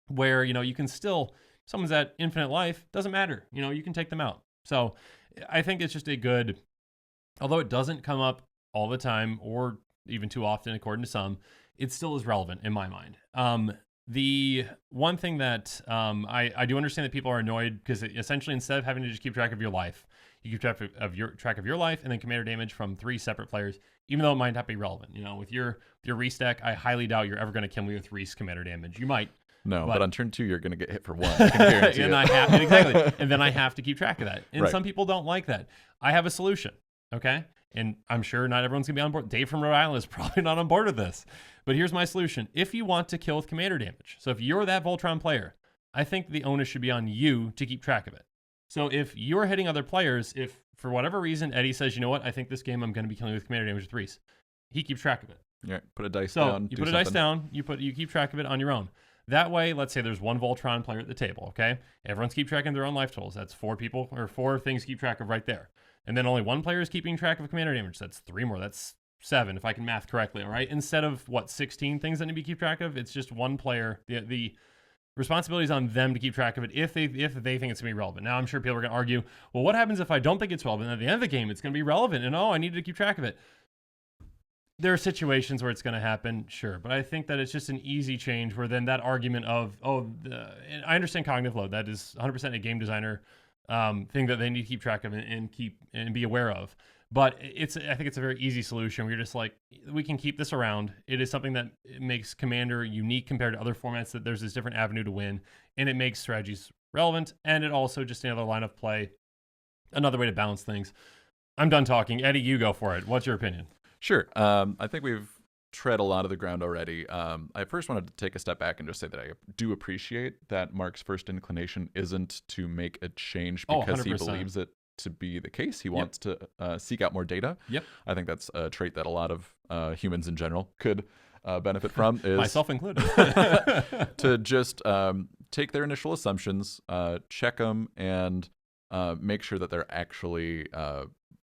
where you can still, someone's at infinite life, doesn't matter, you can take them out. So I think it's just a good, although it doesn't come up all the time or even too often, according to some, it still is relevant in my mind. The one thing that I do understand that people are annoyed because essentially instead of having to just keep track of your life, you keep track of your life and then commander damage from 3 separate players, even though it might not be relevant. With your Reese deck, I highly doubt you're ever going to kill me with Reese commander damage. You might,
No, but on turn 2, you're going to get hit for 1. I can guarantee
and
it.
exactly. And then I have to keep track of that. And
Right.
some people don't like that. I have a solution, okay? And I'm sure not everyone's going to be on board. Dave from Rhode Island is probably not on board with this. But here's my solution. If you want to kill with commander damage, so if you're that Voltron player, I think the onus should be on you to keep track of it. So if you're hitting other players, if for whatever reason Eddie says, you know what, I think this game I'm going to be killing with commander damage with Reese, he keeps track of it.
Yeah, put a dice
So
down.
you
do
put a
something.
dice down, you keep track of it on your own. That way, let's say there's one Voltron player at the table, okay? Everyone's keep track of their own life totals. That's 4 people, or 4 things to keep track of right there. And then only one player is keeping track of commander damage. That's 3 more. That's 7, if I can math correctly, all right? Instead of, 16 things that need to be keep track of, it's just one player. The responsibility is on them to keep track of it if they think it's going to be relevant. Now, I'm sure people are going to argue, well, what happens if I don't think it's relevant? At the end of the game, it's going to be relevant, and I need to keep track of it. There are situations where it's going to happen, sure, but I think that it's just an easy change where then that argument of, and I understand cognitive load. That is 100% a game designer thing that they need to keep track of and be aware of. But I think it's a very easy solution. We're just like, we can keep this around. It is something that makes Commander unique compared to other formats, that there's this different avenue to win, and it makes strategies relevant, and it also just another line of play, another way to balance things. I'm done talking. Eddie, you go for it. What's your opinion?
Sure. I think we've tread a lot of the ground already. I first wanted to take a step back and just say that I do appreciate that Mark's first inclination isn't to make a change because he
100%.
believes it to be the case. He wants to seek out more data.
Yep.
I think that's a trait that a lot of humans in general could benefit from. Is
Myself included.
to just take their initial assumptions, check them, and make sure that they're actually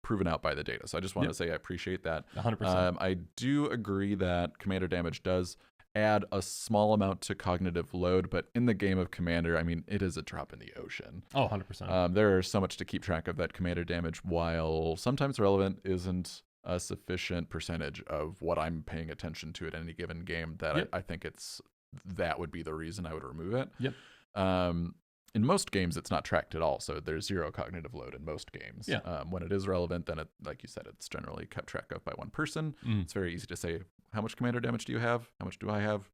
proven out by the data. So I just want to say I appreciate that.
100%.
I do agree that commander damage does add a small amount to cognitive load, but in the game of Commander, I mean, it is a drop in the ocean.
100%.
There is so much to keep track of that commander damage, while sometimes relevant, isn't a sufficient percentage of what I'm paying attention to at any given game that I think that would be the reason I would remove it.
Yep.
In most games, it's not tracked at all, so there's 0 cognitive load in most games.
Yeah.
When it is relevant, then, like you said, it's generally kept track of by one person. It's very easy to say, how much commander damage do you have? How much do I have?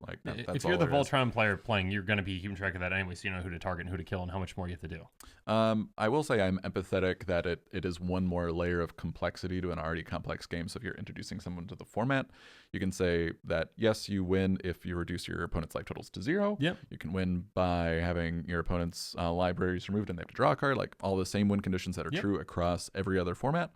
Like, that's
if you're the Voltron player playing, you're going to be keeping track of that anyway, so you know who to target and who to kill and how much more you have to do.
I will say I'm empathetic that it is one more layer of complexity to an already complex game. So if you're introducing someone to the format, you can say that, yes, you win if you reduce your opponent's life totals to 0.
Yep.
You can win by having your opponent's libraries removed and they have to draw a card, like all the same win conditions that are true across every other format.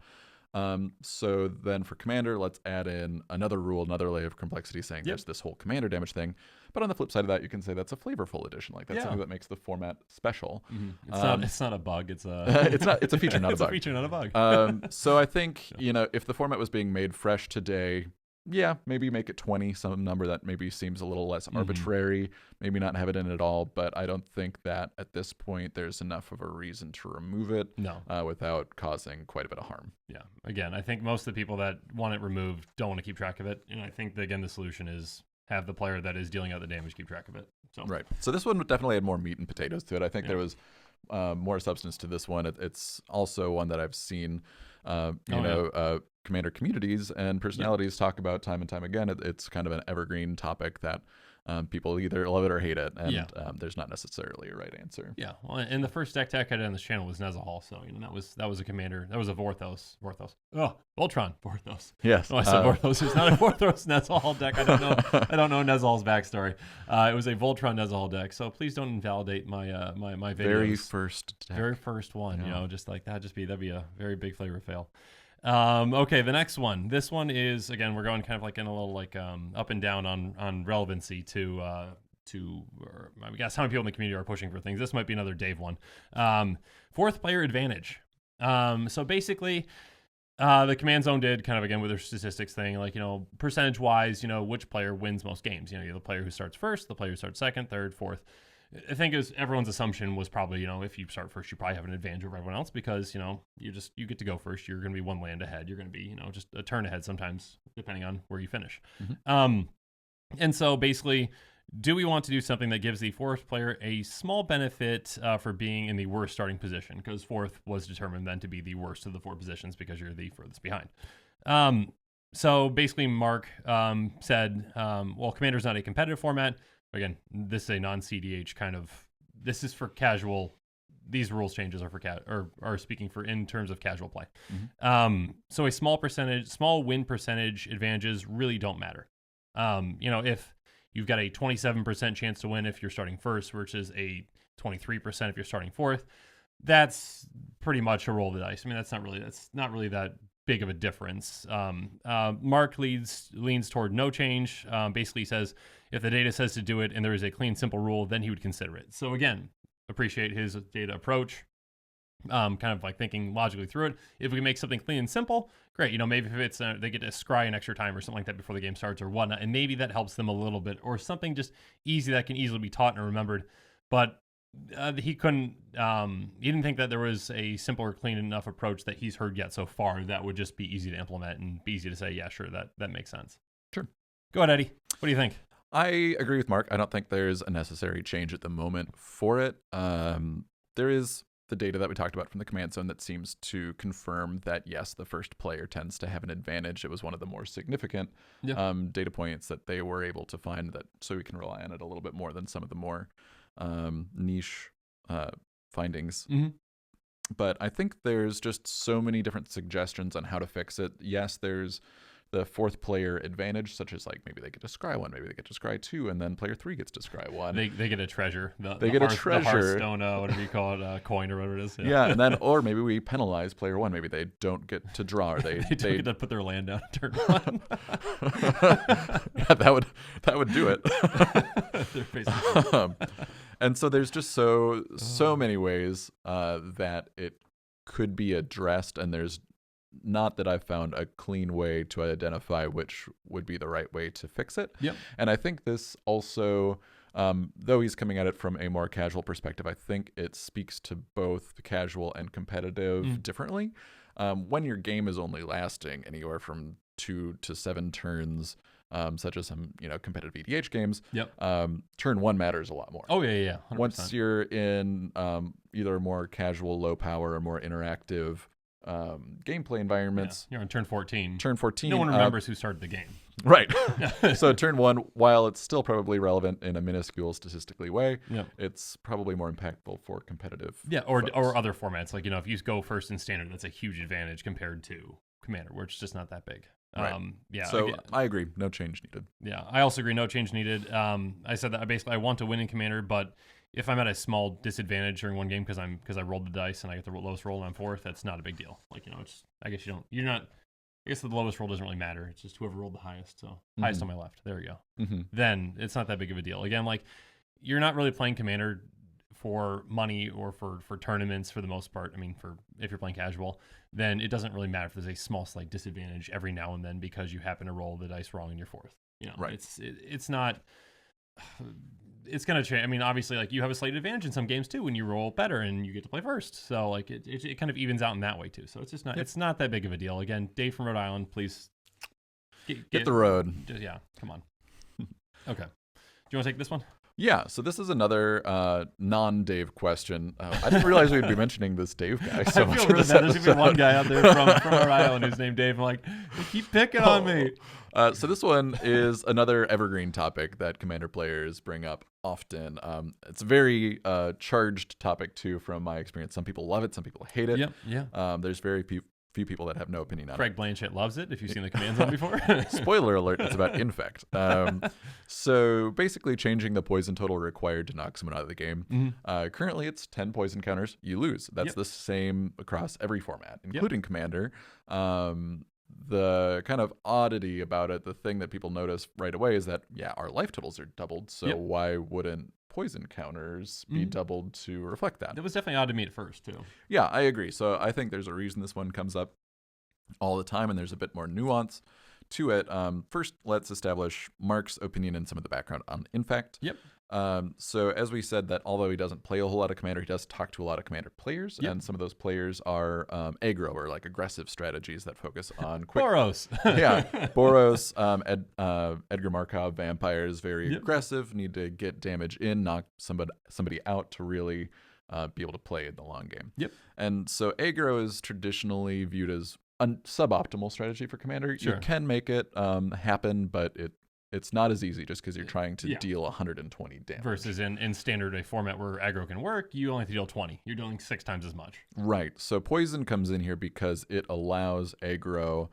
So then for Commander, let's add in another rule, another layer of complexity, saying there's this whole commander damage thing. But on the flip side of that, you can say that's a flavorful addition. Like that's something that makes the format special.
Mm-hmm. It's not a bug. It's a
it's a feature, not a bug.
It's a feature, not a bug.
So I think if the format was being made fresh today, maybe make it 20, some number that maybe seems a little less arbitrary, maybe not have it in at all, but I don't think that at this point there's enough of a reason to remove it without causing quite a bit of harm.
Yeah. Again, I think most of the people that want it removed don't want to keep track of it. And I think, again, the solution is have the player that is dealing out the damage keep track of it. So
Right. So this one definitely had more meat and potatoes to it. I think there was more substance to this one. It's also one that I've seen, Commander communities and personalities talk about time and time again. It's kind of an evergreen topic that people either love it or hate it, and there's not necessarily a right answer.
Yeah, well, and the first deck tech I did on this channel was Nezahal, so that was a commander. That was a Vorthos. Oh, Voltron Vorthos.
Yes.
Oh, I said Vorthos. It's not a Vorthos Nezahal deck. I don't know Nezahal's backstory. It was a Voltron Nezahal deck. So please don't invalidate my my videos.
Very first deck.
Very first one. Yeah. Just like that. That'd be a very big flavor fail. Okay, the next one. This one is, again, we're going kind of like in a little like up and down on relevancy to I guess how many people in the community are pushing for things. This might be another Dave one. 4th player advantage. So basically, the command zone did kind of, again, with their statistics thing, like, percentage wise, which player wins most games. You have the player who starts first, the player who starts second, third, fourth. I think everyone's assumption was probably, if you start first, you probably have an advantage over everyone else because, you get to go first. You're going to be 1 land ahead. You're going to be, just a turn ahead sometimes, depending on where you finish. And so basically, do we want to do something that gives the 4th player a small benefit for being in the worst starting position? Because 4th was determined then to be the worst of the 4 positions because you're the furthest behind. So basically, Mark said, well, Commander's not a competitive format. again, this is a non-CDH kind of. This is for casual. These rules changes are for are speaking for in terms of casual play. So a small win percentage advantages really don't matter. If you've got a 27% chance to win if you're starting first versus a 23% if you're starting fourth, that's pretty much a roll of the dice. I mean, that's not really that big of a difference. Mark leans toward no change. Basically says if the data says to do it and there is a clean, simple rule, then he would consider it. So again, appreciate his data approach. Kind of like thinking logically through it. If we can make something clean and simple, great. Maybe if it's they get to scry an extra time or something like that before the game starts or whatnot, and maybe that helps them a little bit, or something just easy that can easily be taught and remembered. But he couldn't. He didn't think that there was a simple or clean enough approach that he's heard yet so far that would just be easy to implement and be easy to say, yeah, sure, that makes sense.
Sure.
Go ahead, Eddie. What do you think?
I agree with Mark. I don't think there's a necessary change at the moment for it. There is the data that we talked about from the command zone that seems to confirm that, yes, the first player tends to have an advantage. It was one of the more significant data points that they were able to find, that so we can rely on it a little bit more than some of the more niche findings. But I think there's just so many different suggestions on how to fix it. Yes, there's the fourth player advantage, such as like maybe they get to scry one, maybe they get to scry two, and then player three gets to scry one.
They get a treasure.
They get a treasure.
The Hearthstone, whatever you call it, coin or whatever it is.
Yeah, and then or maybe we penalize player one. Maybe they don't get to draw, or they
don't get to put their land down turn one.
Yeah, that would do it. And so there's just so many ways that it could be addressed, and there's not that I've found a clean way to identify which would be the right way to fix it.
Yep.
And I think this also, though he's coming at it from a more casual perspective, I think it speaks to both casual and competitive differently. When your game is only lasting anywhere from 2 to 7 turns, such as some competitive EDH games, turn one matters a lot more.
Oh yeah, 100%.
Once you're in either more casual, low power, or more interactive gameplay environments.
You're on turn 14.
No
one remembers who started the game.
Right. So turn one, while it's still probably relevant in a minuscule statistically way, it's probably more impactful for competitive.
Yeah, or other formats. Like, if you go first in standard, that's a huge advantage compared to Commander, where it's just not that big.
Right. So I agree. No change needed.
Yeah, I also agree. No change needed. I said that I want to win in Commander, but if I'm at a small disadvantage during one game because I rolled the dice and I get the lowest roll and I'm fourth, that's not a big deal. Like, it's, I guess I guess the lowest roll doesn't really matter. It's just whoever rolled the highest. So highest on my left. There we go. Then it's not that big of a deal. Again, like, you're not really playing Commander for money or for tournaments for the most part. I mean, if you're playing casual, then it doesn't really matter if there's a small slight disadvantage every now and then because you happen to roll the dice wrong and you're fourth.
Right.
It's not. It's going to change. I mean, obviously, like, you have a slight advantage in some games too when you roll better and you get to play first. So, like, it kind of evens out in that way too. So it's just not it's not that big of a deal. Again, Dave from Rhode Island, please
get the road.
Come on. Okay. Do you want to take this one?
Yeah, so this is another non-Dave question. I didn't realize we'd be mentioning this Dave guy so much.
I feel really bad. There's going to be one guy out there from Rhode Island who's named Dave. I'm like, they keep picking on me.
So this one is another evergreen topic that Commander players bring up often. It's a very charged topic, too, from my experience. Some people love it. Some people hate it.
Yeah.
There's very few people that have no opinion on
Craig Blanchett loves it, if you've seen the command zone before.
Spoiler alert, it's about infect. So basically changing the poison total required to knock someone out of the game. Currently it's 10 poison counters, you lose. That's the same across every format, including Commander. The kind of oddity about it, the thing that people notice right away is that, our life totals are doubled, so why wouldn't poison counters be doubled to reflect that?
It was definitely odd to me at first, too.
Yeah, I agree. So I think there's a reason this one comes up all the time, and there's a bit more nuance to it. First, let's establish Mark's opinion and some of the background on infect. So as we said, that although he doesn't play a whole lot of Commander, he does talk to a lot of Commander players, and some of those players are aggro, or like aggressive strategies that focus on quick.
Boros.
Boros, Edgar Markov vampires, very aggressive, need to get damage in, knock somebody out to really be able to play in the long game. And so aggro is traditionally viewed as a suboptimal strategy for Commander. You can make it happen, but it it's not as easy just because you're trying to
Yeah.
deal 120 damage.
Versus in standard, a format where aggro can work, you only have to deal 20. You're dealing 6 times as much.
Right. So poison comes in here because it allows aggro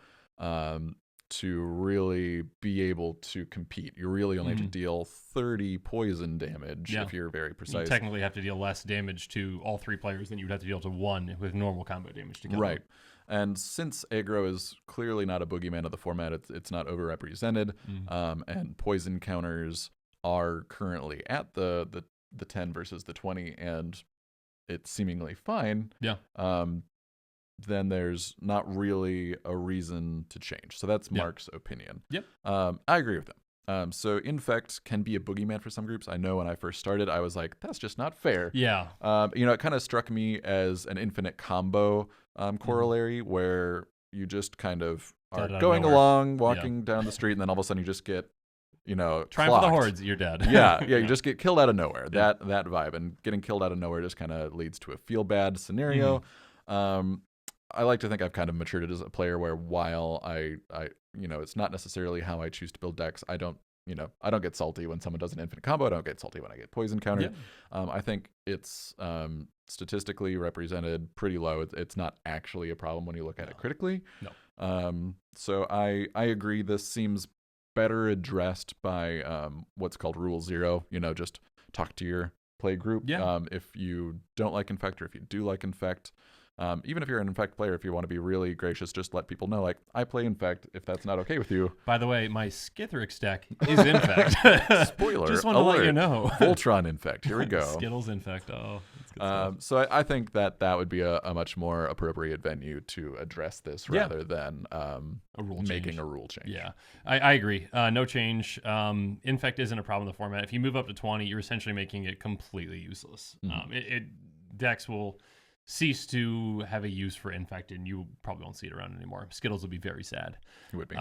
to really be able to compete. You really only have to deal 30 poison damage if you're very precise.
You technically have to deal less damage to all 3 players than you would have to deal to 1 with normal combo damage to kill
Right.
them.
And since aggro is clearly not a boogeyman of the format, it's not overrepresented, and poison counters are currently at the 10 versus the 20, and it's seemingly fine.
Yeah.
Then there's not really a reason to change. So that's Mark's opinion.
Yep.
I agree with him. So Infect can be a boogeyman for some groups. I know when I first started, I was like, that's just not fair.
Yeah.
It kind of struck me as an infinite combo corollary where you just kind of are going along, walking down the street, and then all of a sudden you just get,
trying for the hordes, you're dead.
yeah, you just get killed out of nowhere. That vibe, and getting killed out of nowhere just kind of leads to a feel bad scenario. I like to think I've kind of matured as a player where while I it's not necessarily how I choose to build decks. I don't get salty when someone does an infinite combo. I don't get salty when I get poison countered. I think it's statistically represented pretty low. It's not actually a problem when you look at it critically.
No.
So I agree. This seems better addressed by what's called Rule 0. Just talk to your play group. If you don't like Infect, or if you do like Infect. Even if you're an Infect player, if you want to be really gracious, just let people know, like, I play Infect, if that's not okay with you.
By the way, my Skithrix deck is Infect.
Spoiler
Just want to let you know.
Voltron Infect, here we go.
Skittles Infect, oh, that's good stuff.
So I think that would be a much more appropriate venue to address this rather than making a rule change.
Yeah, I agree. No change. Infect isn't a problem in the format. If you move up to 20, you're essentially making it completely useless. Decks will cease to have a use for Infect, and you probably won't see it around anymore. Skittles will be very sad.
It would be.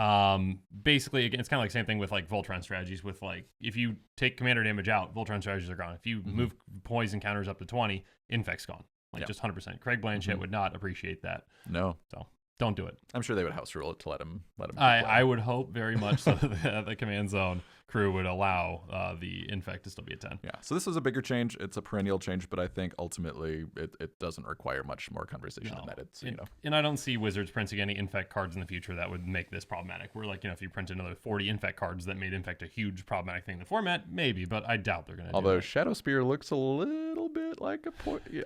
Basically, again, it's kind of like the same thing with like Voltron strategies. With like, if you take commander damage out, Voltron strategies are gone. If you move poison counters up to 20, Infect's gone. Just 100%. Craig Blanchett would not appreciate that.
No.
So don't do it.
I'm sure they would house rule it to let him.
I would hope very much so that the command zone crew would allow the Infect to still be a 10.
Yeah. So this is a bigger change. It's a perennial change, but I think ultimately it doesn't require much more conversation than that. It's
and I don't see Wizards printing any Infect cards in the future that would make this problematic. We're like, if you print another 40 Infect cards that made Infect a huge problematic thing in the format, maybe, but I doubt they're going to.
Although Shadow Spear looks a little bit like a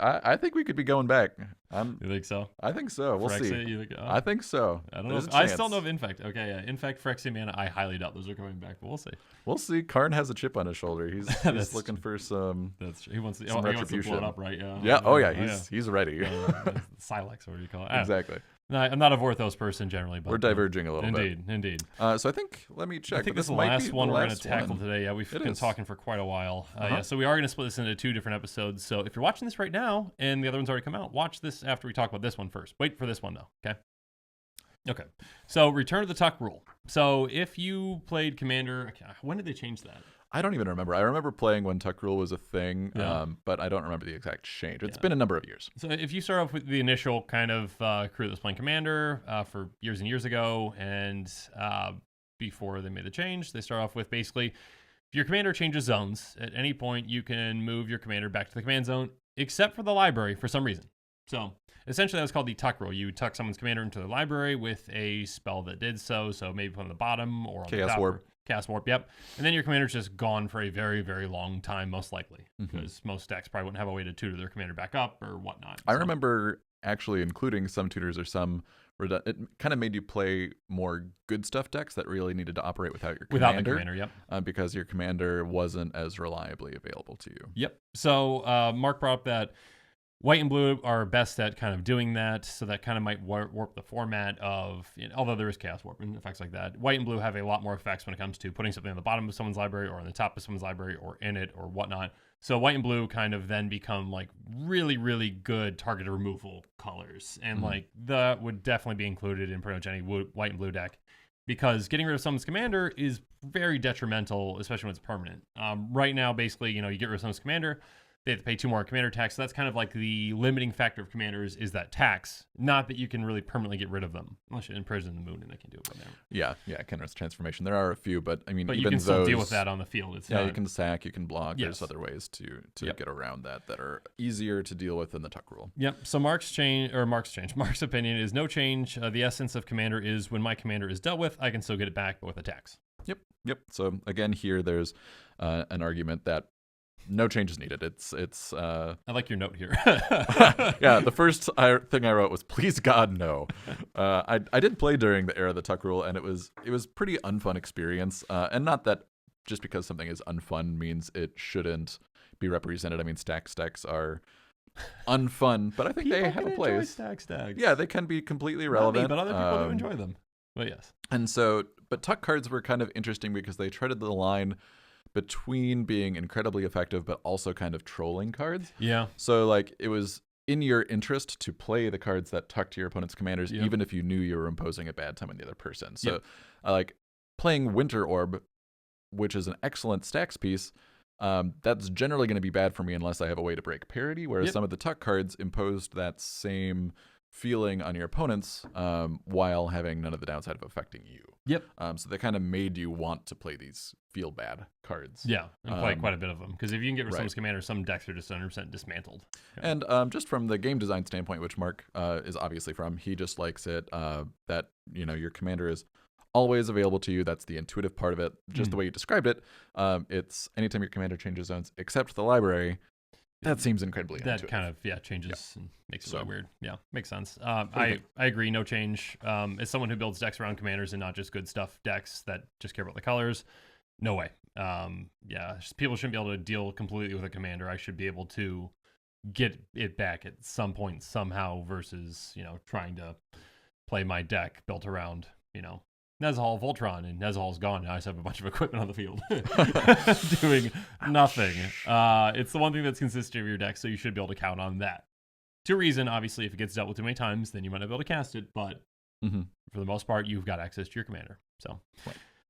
I think we could be going back.
You think so?
I think so. We'll see. I think so.
I don't know. I still know of Infect. Okay, yeah. Infect, Phyrexian Mana, I highly doubt those are coming back, but we'll see.
We'll see. Karn has a chip on his shoulder. He's looking for some.
That's true. He wants to
retribution.
blow it up, right? Yeah.
Yeah. Oh yeah. He's ready.
Silex, what do you call it?
Exactly.
No, I'm not a Vorthos person generally, but
we're diverging a little bit.
Indeed.
So I think let me check.
I think this is the last one we're going to tackle today. Yeah, we've been talking for quite a while. So we are going to split this into 2 different episodes. So if you're watching this right now and the other one's already come out, watch this after we talk about this one first. Wait for this one though. Okay. So Return of the Tuck rule. So if you played Commander, when did they change that?
I don't even remember. I remember playing when Tuck Rule was a thing, but I don't remember the exact change. It's been a number of years.
So if you start off with the initial kind of crew that was playing Commander for years and years ago, and before they made the change, they start off with basically, if your Commander changes zones, at any point you can move your Commander back to the command zone, except for the library for some reason. So essentially that's called the Tuck rule. You tuck someone's Commander into the library with a spell that did so maybe put on the bottom or on the top.
Warp.
Chaos Warp, yep. And then your Commander's just gone for a very, very long time, most likely, because most decks probably wouldn't have a way to tutor their Commander back up or whatnot.
I remember actually including some tutors or some. It kind of made you play more good stuff decks that really needed to operate without your Commander.
Without the Commander, yep.
Because your Commander wasn't as reliably available to you.
Yep. So Mark brought up that White and blue are best at kind of doing that, so that kind of might warp the format of, although there is Chaos Warp and effects like that. White and blue have a lot more effects when it comes to putting something on the bottom of someone's library or on the top of someone's library or in it or whatnot. So white and blue kind of then become like really, really good targeted removal colors. And like that would definitely be included in pretty much any white and blue deck, because getting rid of someone's commander is very detrimental, especially when it's permanent. Right now, basically, you get rid of someone's commander, they have to pay 2 more commander tax. So that's kind of like the limiting factor of commanders is that tax. Not that you can really permanently get rid of them unless you imprison the moon and they can do it from there.
Yeah, Kenrith's transformation. There are a few, but I mean,
but
even
you can still
those,
deal with that on the field. It's
you can sack, you can block.
Yes.
There's other ways to get around that are easier to deal with than the tuck rule.
Yep. So Mark's opinion is no change. The essence of commander is when my commander is dealt with, I can still get it back, but with a tax.
Yep. So again, here there's an argument that no change is needed. It's.
I like your note here.
Yeah, the first thing I wrote was please God no. I did play during the era of the tuck rule, and it was pretty unfun experience. And not that just because something is unfun means it shouldn't be represented. I mean, stacks are unfun, but I think they have a place.
Stacks.
Yeah, they can be completely relevant.
Not me, but other people do enjoy them. But yes.
And so, but tuck cards were kind of interesting because they treaded the line between being incredibly effective but also kind of trolling cards.
Yeah.
So like it was in your interest to play the cards that tuck to your opponent's commanders, even if you knew you were imposing a bad time on the other person. So like playing Winter Orb, which is an excellent stacks piece, that's generally going to be bad for me unless I have a way to break parity, whereas some of the tuck cards imposed that same feeling on your opponents while having none of the downside of affecting you.
Yep.
So they kind of made you want to play these feel bad cards.
Yeah, and play quite a bit of them. Because if you can get rid of someone's commander, some decks are just 100% dismantled. Yeah.
And just from the game design standpoint, which Mark is obviously from, he just likes it that, your commander is always available to you. That's the intuitive part of it. Just the way you described it. It's anytime your commander changes zones, except the library. That seems incredibly intuitive.
That kind of changes and makes it really weird. Yeah, makes sense. I agree. No change. As someone who builds decks around commanders and not just good stuff decks that just care about the colors, no way. People shouldn't be able to deal completely with a commander. I should be able to get it back at some point somehow versus trying to play my deck built around Nezahal Voltron, and Nezahal is gone. Now I just have a bunch of equipment on the field doing nothing. It's the one thing that's consistent of your deck, so you should be able to count on that. To a reason, obviously, if it gets dealt with too many times, then you might not be able to cast it, but for the most part, you've got access to your commander. So,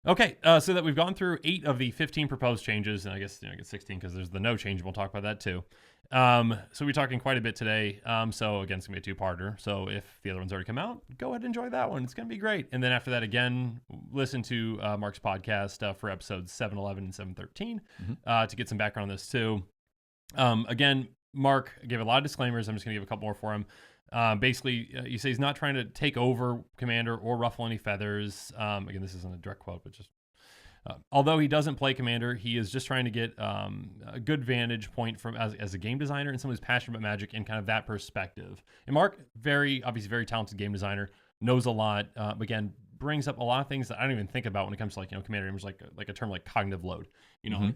okay, so that we've gone through 8 of the 15 proposed changes, and I guess I get 16 because there's the no change, and we'll talk about that too. So we're talking quite a bit today. So again, it's gonna be a 2-parter. So if the other one's already come out, go ahead and enjoy that one. It's gonna be great. And then after that, again, listen to Mark's podcast for episodes 711 and 713 to get some background on this too. Again, Mark gave a lot of disclaimers. I'm just gonna give a couple more for him. Basically, you say he's not trying to take over Commander or ruffle any feathers. Again, this isn't a direct quote, but just although he doesn't play Commander, he is just trying to get a good vantage point from as a game designer and someone who's passionate about Magic and kind of that perspective. And Mark, obviously very talented game designer, knows a lot. Again, brings up a lot of things that I don't even think about when it comes to Commander Image, like a term like cognitive load.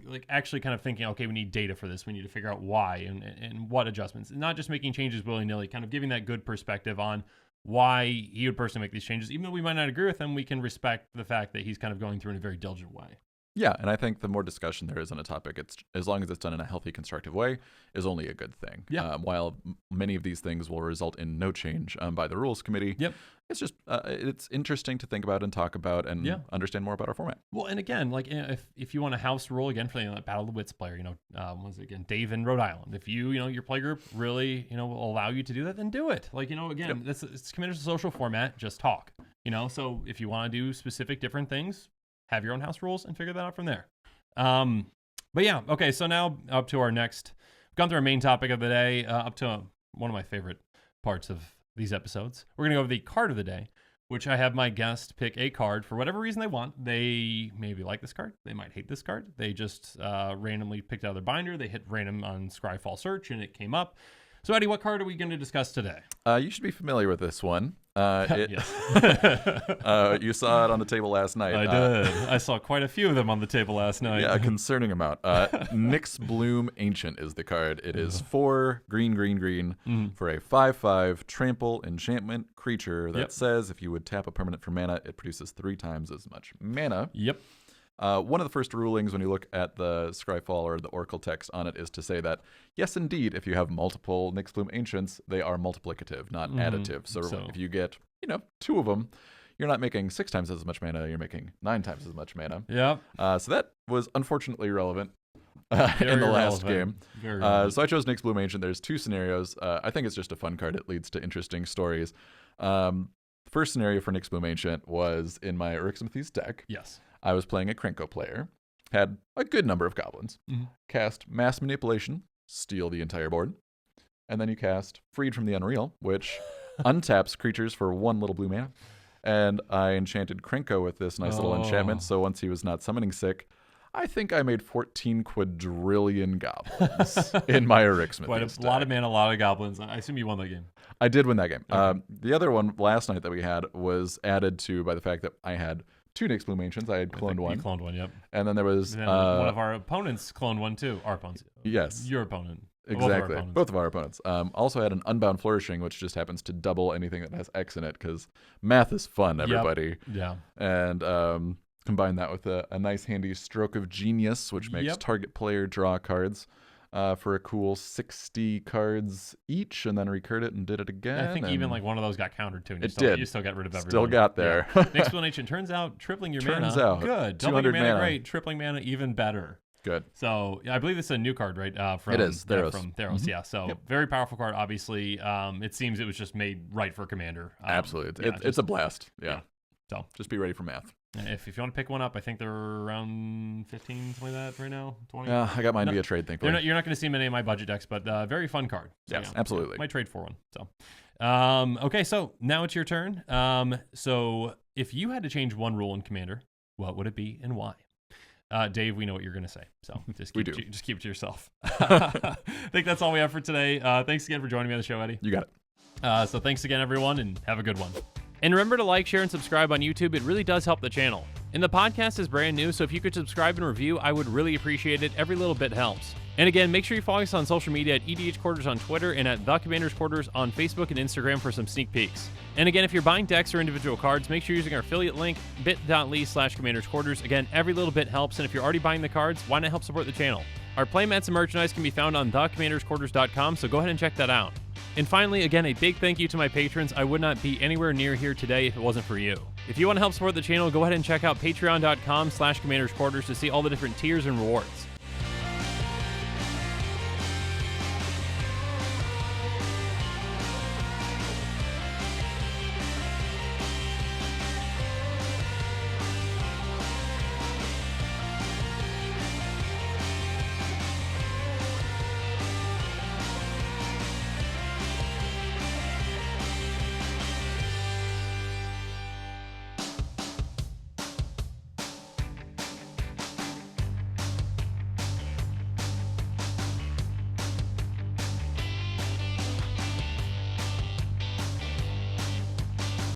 Like actually kind of thinking, okay, we need data for this. We need to figure out why and what adjustments, and not just making changes willy-nilly. Kind of giving that good perspective on why he would personally make these changes. Even though we might not agree with him, we can respect the fact that he's kind of going through in a very diligent way.
Yeah, and I think the more discussion there is on a topic, it's as long as it's done in a healthy, constructive way, is only a good thing.
Yeah.
While many of these things will result in no change by the rules committee.
Yep.
It's just it's interesting to think about and talk about and understand more about our format.
Well, and again, like if you want a house rule again for the Battle of the Wits player, was it again Dave in Rhode Island? If your play group really will allow you to do that, then do it. Again, it's Commander's a social format. Just talk. So if you want to do specific different things, have your own house rules and figure that out from there. But yeah, okay. So now up to our next. We've gone through our main topic of the day. Up to one of my favorite parts of these episodes. We're gonna go over the card of the day, which I have my guest pick a card for whatever reason they want. They maybe like this card. They might hate this card. They just randomly picked out of their binder. They hit random on Scryfall search and it came up. So Eddie, what card are we going to discuss today?
You should be familiar with this one.
Yes.
You saw it on the table last night.
I did. I saw quite a few of them on the table last night.
Yeah, a concerning amount. Nyx Bloom Ancient is the card. It is 4 green for a 5/5 trample enchantment creature that says if you would tap a permanent for mana, it produces 3 times as much mana.
Yep.
One of the first rulings when you look at the Scryfall or the Oracle text on it is to say that, yes, indeed, if you have multiple Nyx Bloom Ancients, they are multiplicative, not additive. So if you get, 2 of them, you're not making 6 times as much mana, you're making 9 times as much mana.
Yeah.
So that was unfortunately relevant. in the last
relevant.
game. So I chose Nyx Bloom Ancient. There's 2 scenarios. I think it's just a fun card. It leads to interesting stories. First scenario for Nyx Bloom Ancient was in my Eryximethys deck.
Yes.
I was playing a Krenko player, had a good number of goblins, cast Mass Manipulation, steal the entire board, and then you cast Freed from the Unreal, which untaps creatures for 1 little blue mana. And I enchanted Krenko with this nice little enchantment, so once he was not summoning sick, I think I made 14 quadrillion goblins in my Eryximethys
Quite a lot of mana, a lot of goblins. I assume you won that game.
I did win that game.
Okay.
The other one last night that we had was added to by the fact that I had 2 Nyx Bloom Ancients. I had cloned one.
You cloned one, yep.
And then there was...
And then one of our opponents cloned one too. Our opponents.
Yes.
Your opponent.
Exactly. Both of our opponents. Also had an Unbound Flourishing, which just happens to double anything that has X in it, because math is fun, everybody.
Yep. Yeah.
And combine that with a nice handy Stroke of Genius, which makes target player draw cards for a cool 60 cards each, and then recurred it and did it again.
I think even like one of those got countered too. And you still got rid of everything.
Still got there.
Yeah. Explanation. Turns out tripling your mana. Good. Doubling your mana, great. Tripling mana, even better.
Good.
So yeah, I believe it's a new card, right?
It is. Theros.
From Theros, yeah. So very powerful card, obviously. It seems it was just made right for Commander.
Absolutely. It's a blast. Yeah.
So
just be ready for math.
If you want to pick one up, I think they're around 15, something like that right now. 20.
Yeah, I got mine via trade, thankfully.
You're not going to see them in any of my budget decks, but very fun card. So,
yes, absolutely.
Might trade for one. So, okay, so now it's your turn. So if you had to change one rule in Commander, what would it be and why? Dave, we know what you're going to say, so just keep it to yourself. I think that's all we have for today. Thanks again for joining me on the show, Eddie.
You got
it. So thanks again, everyone, and have a good one. And remember to like, share, and subscribe on YouTube. It really does help the channel. And the podcast is brand new, so if you could subscribe and review, I would really appreciate it. Every little bit helps. And again, make sure you follow us on social media at EDH Quarters on Twitter and at The Commander's Quarters on Facebook and Instagram for some sneak peeks. And again, if you're buying decks or individual cards, make sure you're using our affiliate link, bit.ly/Commander's Quarters. Again, every little bit helps, and if you're already buying the cards, why not help support the channel? Our playmats and merchandise can be found on thecommandersquarters.com, so go ahead and check that out. And finally, again, a big thank you to my patrons. I would not be anywhere near here today if it wasn't for you. If you want to help support the channel, go ahead and check out patreon.com/Commandersquarters to see all the different tiers and rewards.